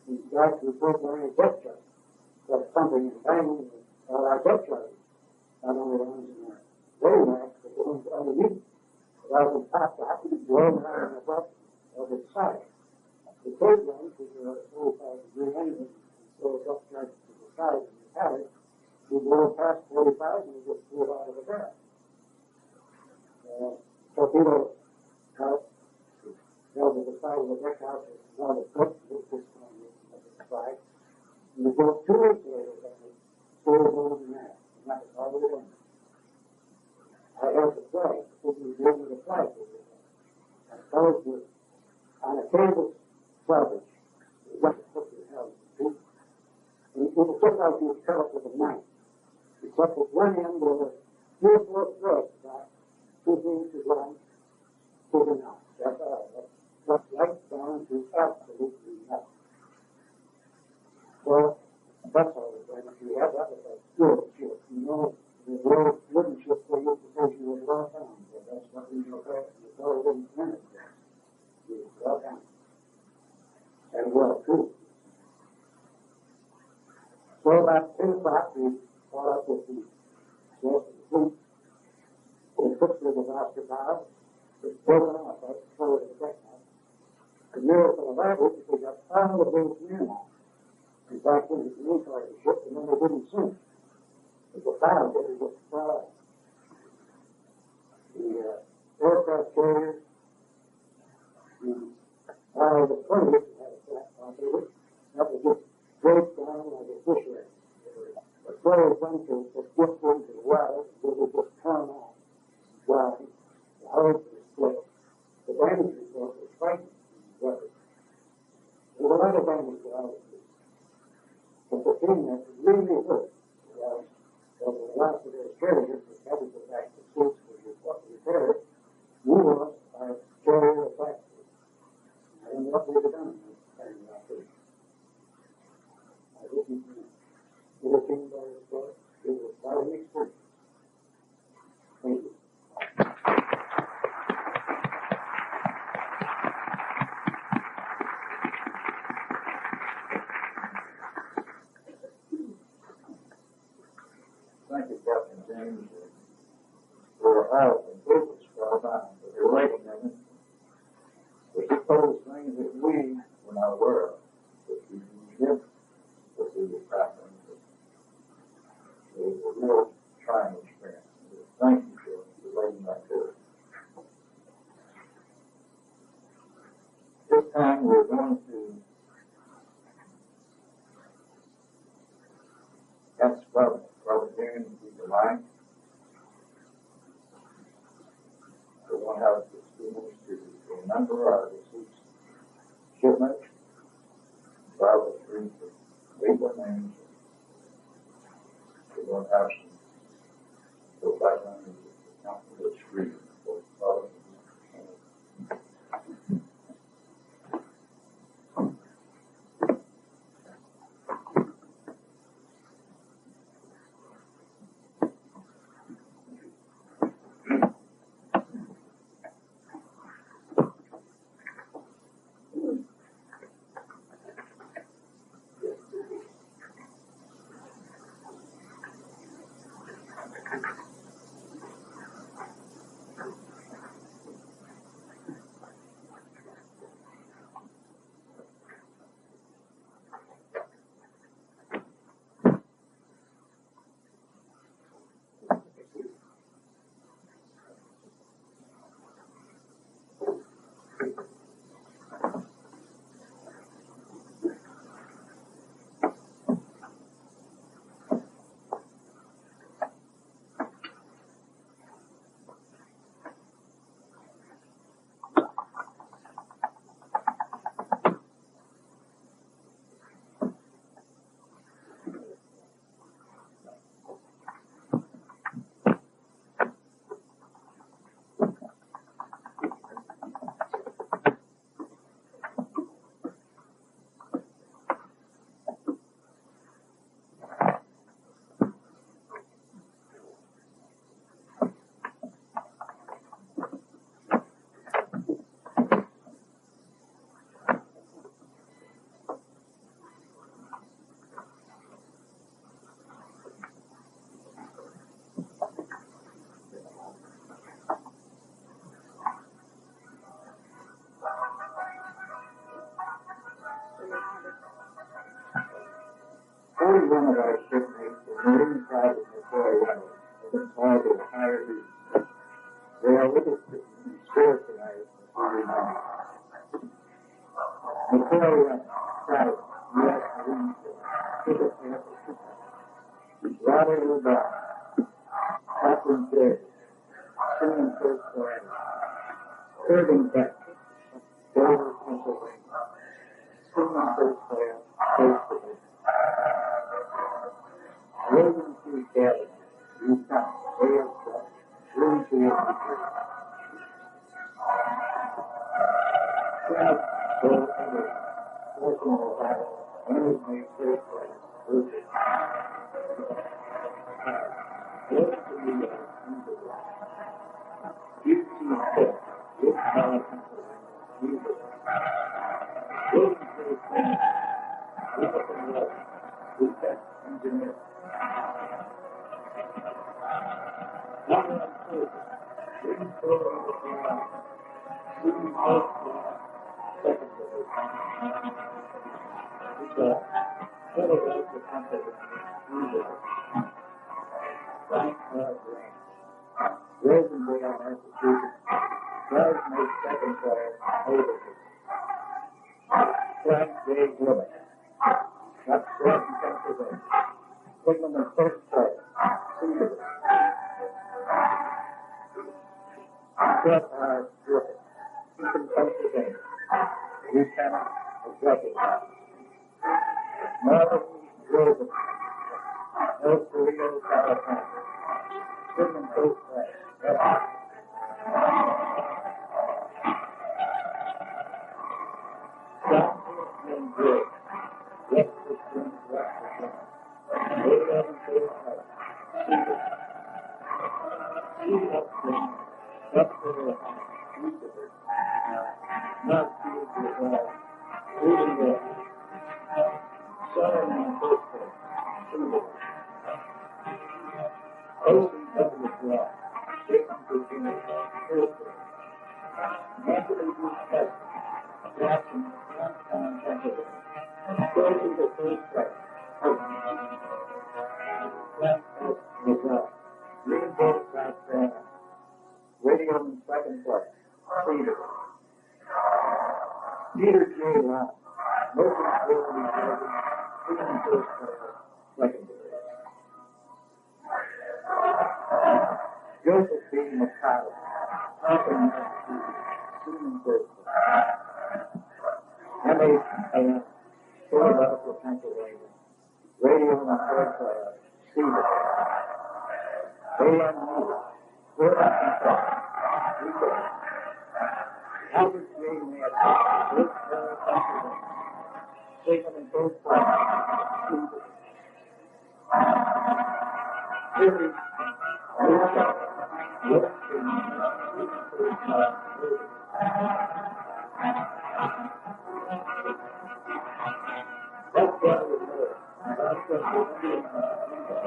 We got to the point where our deck chart. But something and banging on our deck chart. Not only the ones in our day max, but the ones underneath. But I was top to have to be blown around the butt of its side. The third one, which are 45-degree angles, so it's up to the side of the pattern. We blow past 45 and we just blew it out of the barrel. Torpedo house held at the side of the deck house with another foot, this one at the side. And we built 2 insulators on it, still more than that. And that was all the way in. I had to flag, because we were able to flag with it. I posed with, on a canvas salvage, we got to put the hell in. And it was just like you would cut up with a knife. Except at one end there were 3 or 4 threads about 2 inches long, to the knot. That's all. That's right down to absolutely nothing. Well, that's all the damage we had. That was a good ship. The old wooden ship they used to say you were well down. But that's what we look at. It's all wooden planet there. We were well down. And well, too. So about 10 o'clock, we caught up with the fleet. We fixed with the master power. It was broken off right before the deck house. The miracle of that is that we got all of those men out. And back into the inside of the ship, and then they didn't sink. It was found that it was fell. The aircraft carrier, the front had a flat top of it. That was just draped down like a fish ring. The flares bunkers just dipped into the water, they were just torn off. Well, the hose was split. The damage report was frightening. There was a lot of damage to all of this. But the thing that really hurt was that the last of those carriers was headed to back to suits for repairs. We lost our carrier factory. And what we had done was carrying that thing. I didn't know. Anything about it, but it was quite an experience. Thank you. Thank you, Captain James, for all the business for our time, for your rating of it. For suppose things that we were not aware of, that we did, that we were happening. It was a real trying experience. Thank you for relating that to us. This time we're going to ask Brother Darren to be the line. We want to have the students to remember our deceased shipmates, Bible trees, read their names. We're going to have some go back on the count of the screen for Father. Every one of our shipmates is Marine Private McCoy has been called to a higher duty. They are with us in spirit tonight on our mind. McCoy Private, U.S. Marine Corps, Robert Lubach, Captain Jerry, Sherman First Class, Irving Beck, Dover, Pennsylvania, Sherman First Class, First Division, William T. Kelly, Lieutenant, AS Bloomfield, Kenneth Bill Anderson, Fortune, Ohio, Leonard May First Class, First Division. Welcome to New York, U.T. Pitt, Okinawa, Pennsylvania, New York. William J. Quinn, Lieutenant Road, Lieutenant Engineer. Number one soldier, Green Corps of the Shooting Post Class, Second Division. Philadelphia, Pennsylvania, New York. Frank R. Grant, Rosendale, Massachusetts, Bridesmaid Second Class, Overton. Frank J. Willett, Knoxville, Pennsylvania, Signalman First Class, Cedar. Fred R. Griffith, Eastern Pennsylvania, Lieutenant Executive Officer. Marvin Rosen, El Cerrito, California, Signalman First Class, John Gray, West Virginia, West Virginia, A.M. First Class, Cedar. Steve Upton, Upton, Lucifer, Knoxville, Ohio, Louisville, Southern First Class, Cedar. O.C.W. Brown, Richmond, Virginia, First Class. Anthony B. Kessler, Jackson, Youngstown, Pennsylvania, Georgia, the First Class, Frank S. LaBelle, Greenville, South Carolina, Radioman Second Class, Cedar. Peter J. Long, Murfreesboro, New Jersey, Signalman First Class, Second Division. Joseph B. McConnell, Compton, Massachusetts, Signalman First Class. M.H. Philadelphia, Pennsylvania, Radioman Third Class, Cedar. A.M. Neal, Fort Arkansas, Utah. Albert J. Massey, First Class, Pennsylvania, Signalman First Class, Cedar. Billy Wilson, Wilson, First Class, Virginia. That's what it is. That's what it is. That's what it is.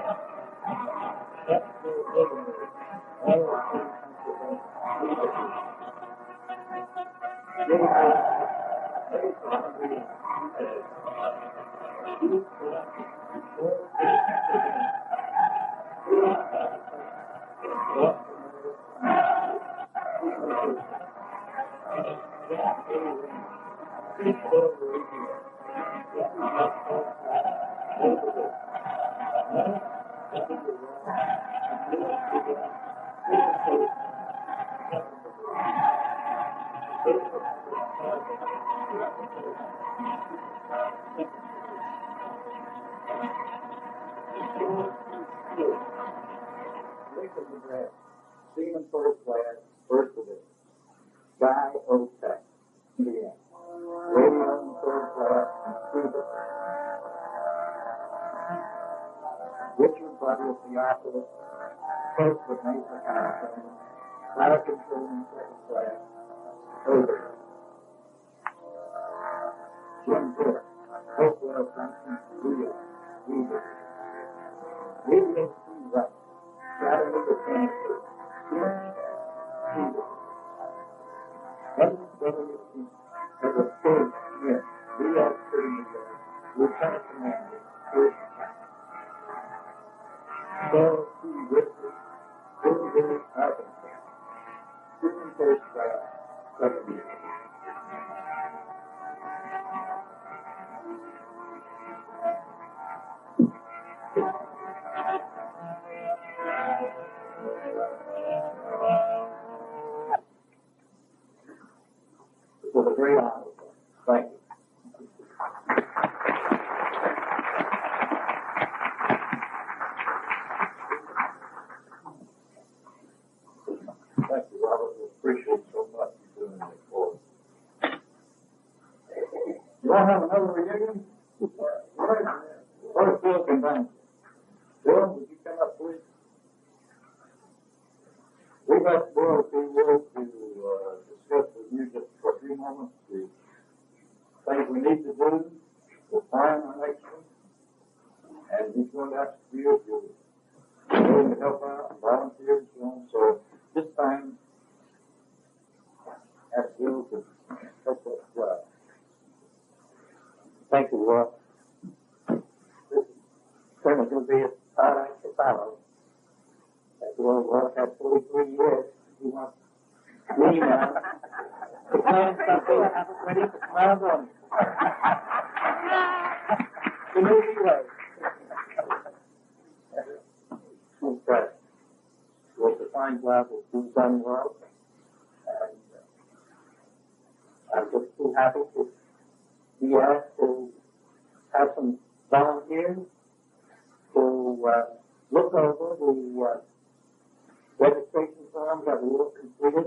Seaman First Class, First Division. Guy O. Tech, Indiana. Radio Third Class, Cedar. Richard W. Theophilus, Post with Mesa, California. Fire Controlman Second Class, Over. Jim Burke, Hopewell Junction, New York, Weaver. Radio C. Wright, Chattanooga, Tennessee. Edward W. Smith, Edward K. Smith, U.S. Lieutenant Commander, First It was a great honor. Thank you. Thank you, Robert. We appreciate so much you doing this for us. You want to have another reunion? First, Bill can thank you. Bill, would you come up, please? We've asked Bill if he will to discuss with you just for a few moments the things we need to do to plan our next one. And he's going to ask you if you're willing to help out and volunteer and so on. So this time, ask Bill to help us job. Thank you, Rob. This is certainly going to be a hard act to follow. After all, Rob had 43 years. He wants me now to plan something ready for tomorrow morning. You may be right. Impressed with the fine job that you've done, Rob. And I'm just too happy to be asked to have some volunteers to look over the registration forms that we were completed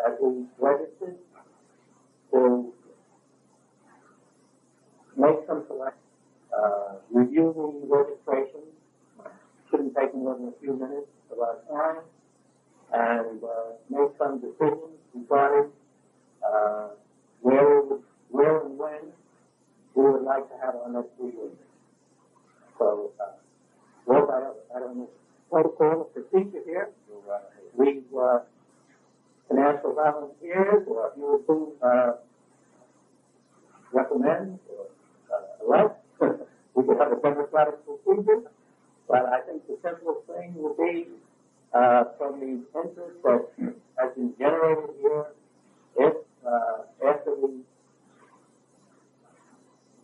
at the registered, to make some selections, review the registration. Shouldn't take more than a few minutes of our time, and make some decisions regarding where and when we would like to have our next reunion. So, well, I don't know protocol, the procedure here. We can ask for volunteers, or if you would recommend or elect, we could have a democratic procedure. But I think the simplest thing would be from the interest that has been generated here, if after we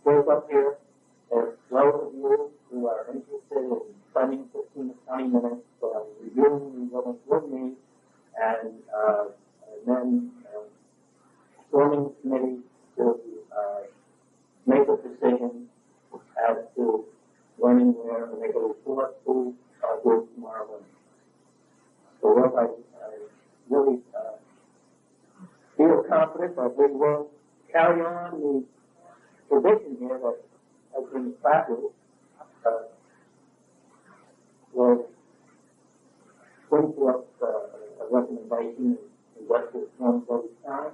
goes up here, if those of you who are interested in spending 15 to 20 minutes reviewing with me, and then forming the committee to make a decision as to when and where, and make a report to our group tomorrow morning. So what I really feel confident that we will carry on the tradition here that has been practiced. Will bring forth a recommendation in justice one every time.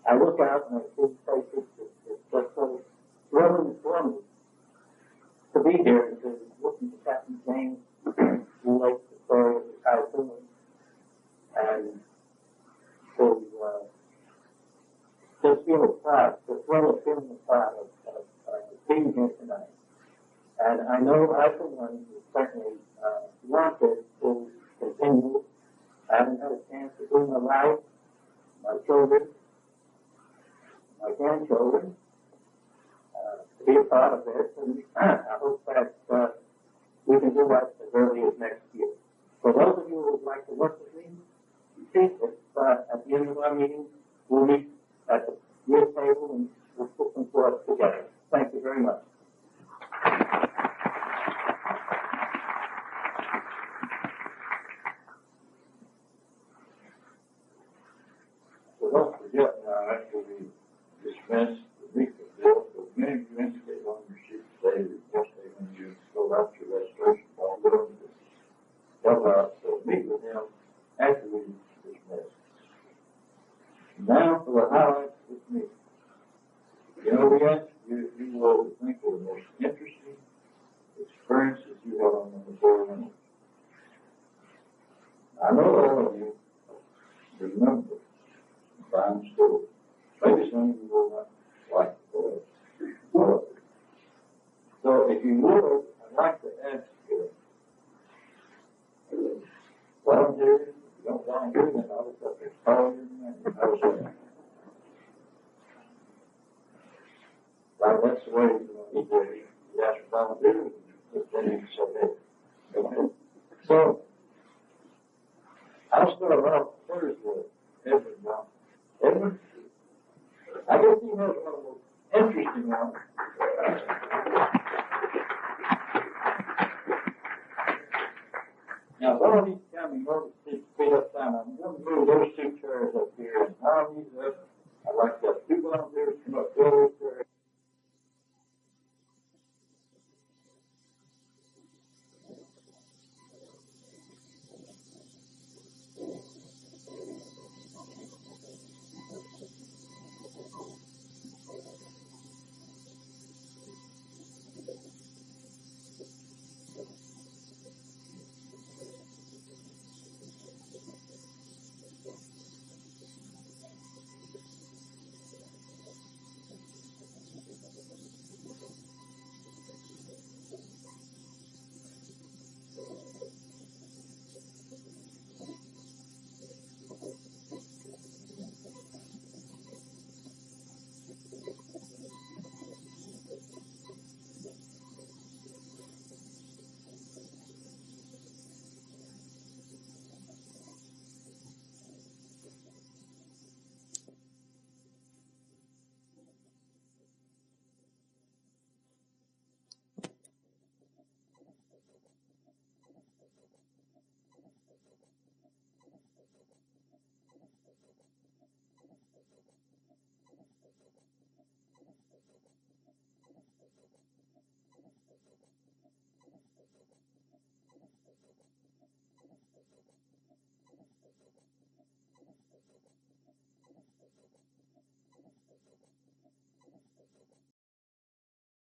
I look out and I see places it's just so thrilling for me to be here and to listen to Captain James relate the story of the typhoon, and to just feel proud, the thrill of feeling proud of being here tonight. And I know I, for one, certainly wanted to continue. I haven't had a chance to do my wife, my children, my grandchildren, to be a part of this. And I hope that we can do that as early as next year. For those of you who would like to work with me, please, at the end of our meeting, we'll meet at the meal table and we'll put some forth together. Thank you very much. So don't forget now, after we dismiss the recent bill, so many of you indicated on your sheet today that yesterday when you filled out your registration form, we'll help out. So meet with them after we dismiss. Now for the highlights of this meeting. We asked you if you will think of the most interesting experiences you had on the Missouri River. I know all of you remember Brian Stewart. Maybe some of you will not like the boy. So if you would, I'd like to ask you, volunteers, if you don't volunteer, then I was up there calling your name. I was So, I'll start off first with Edward now. Edward, I guess he has one of the most interesting ones. Now, one of these county notices speed up time. I'm going to move those two chairs up here, and I'll use up. I'd like to have two volunteers come up there.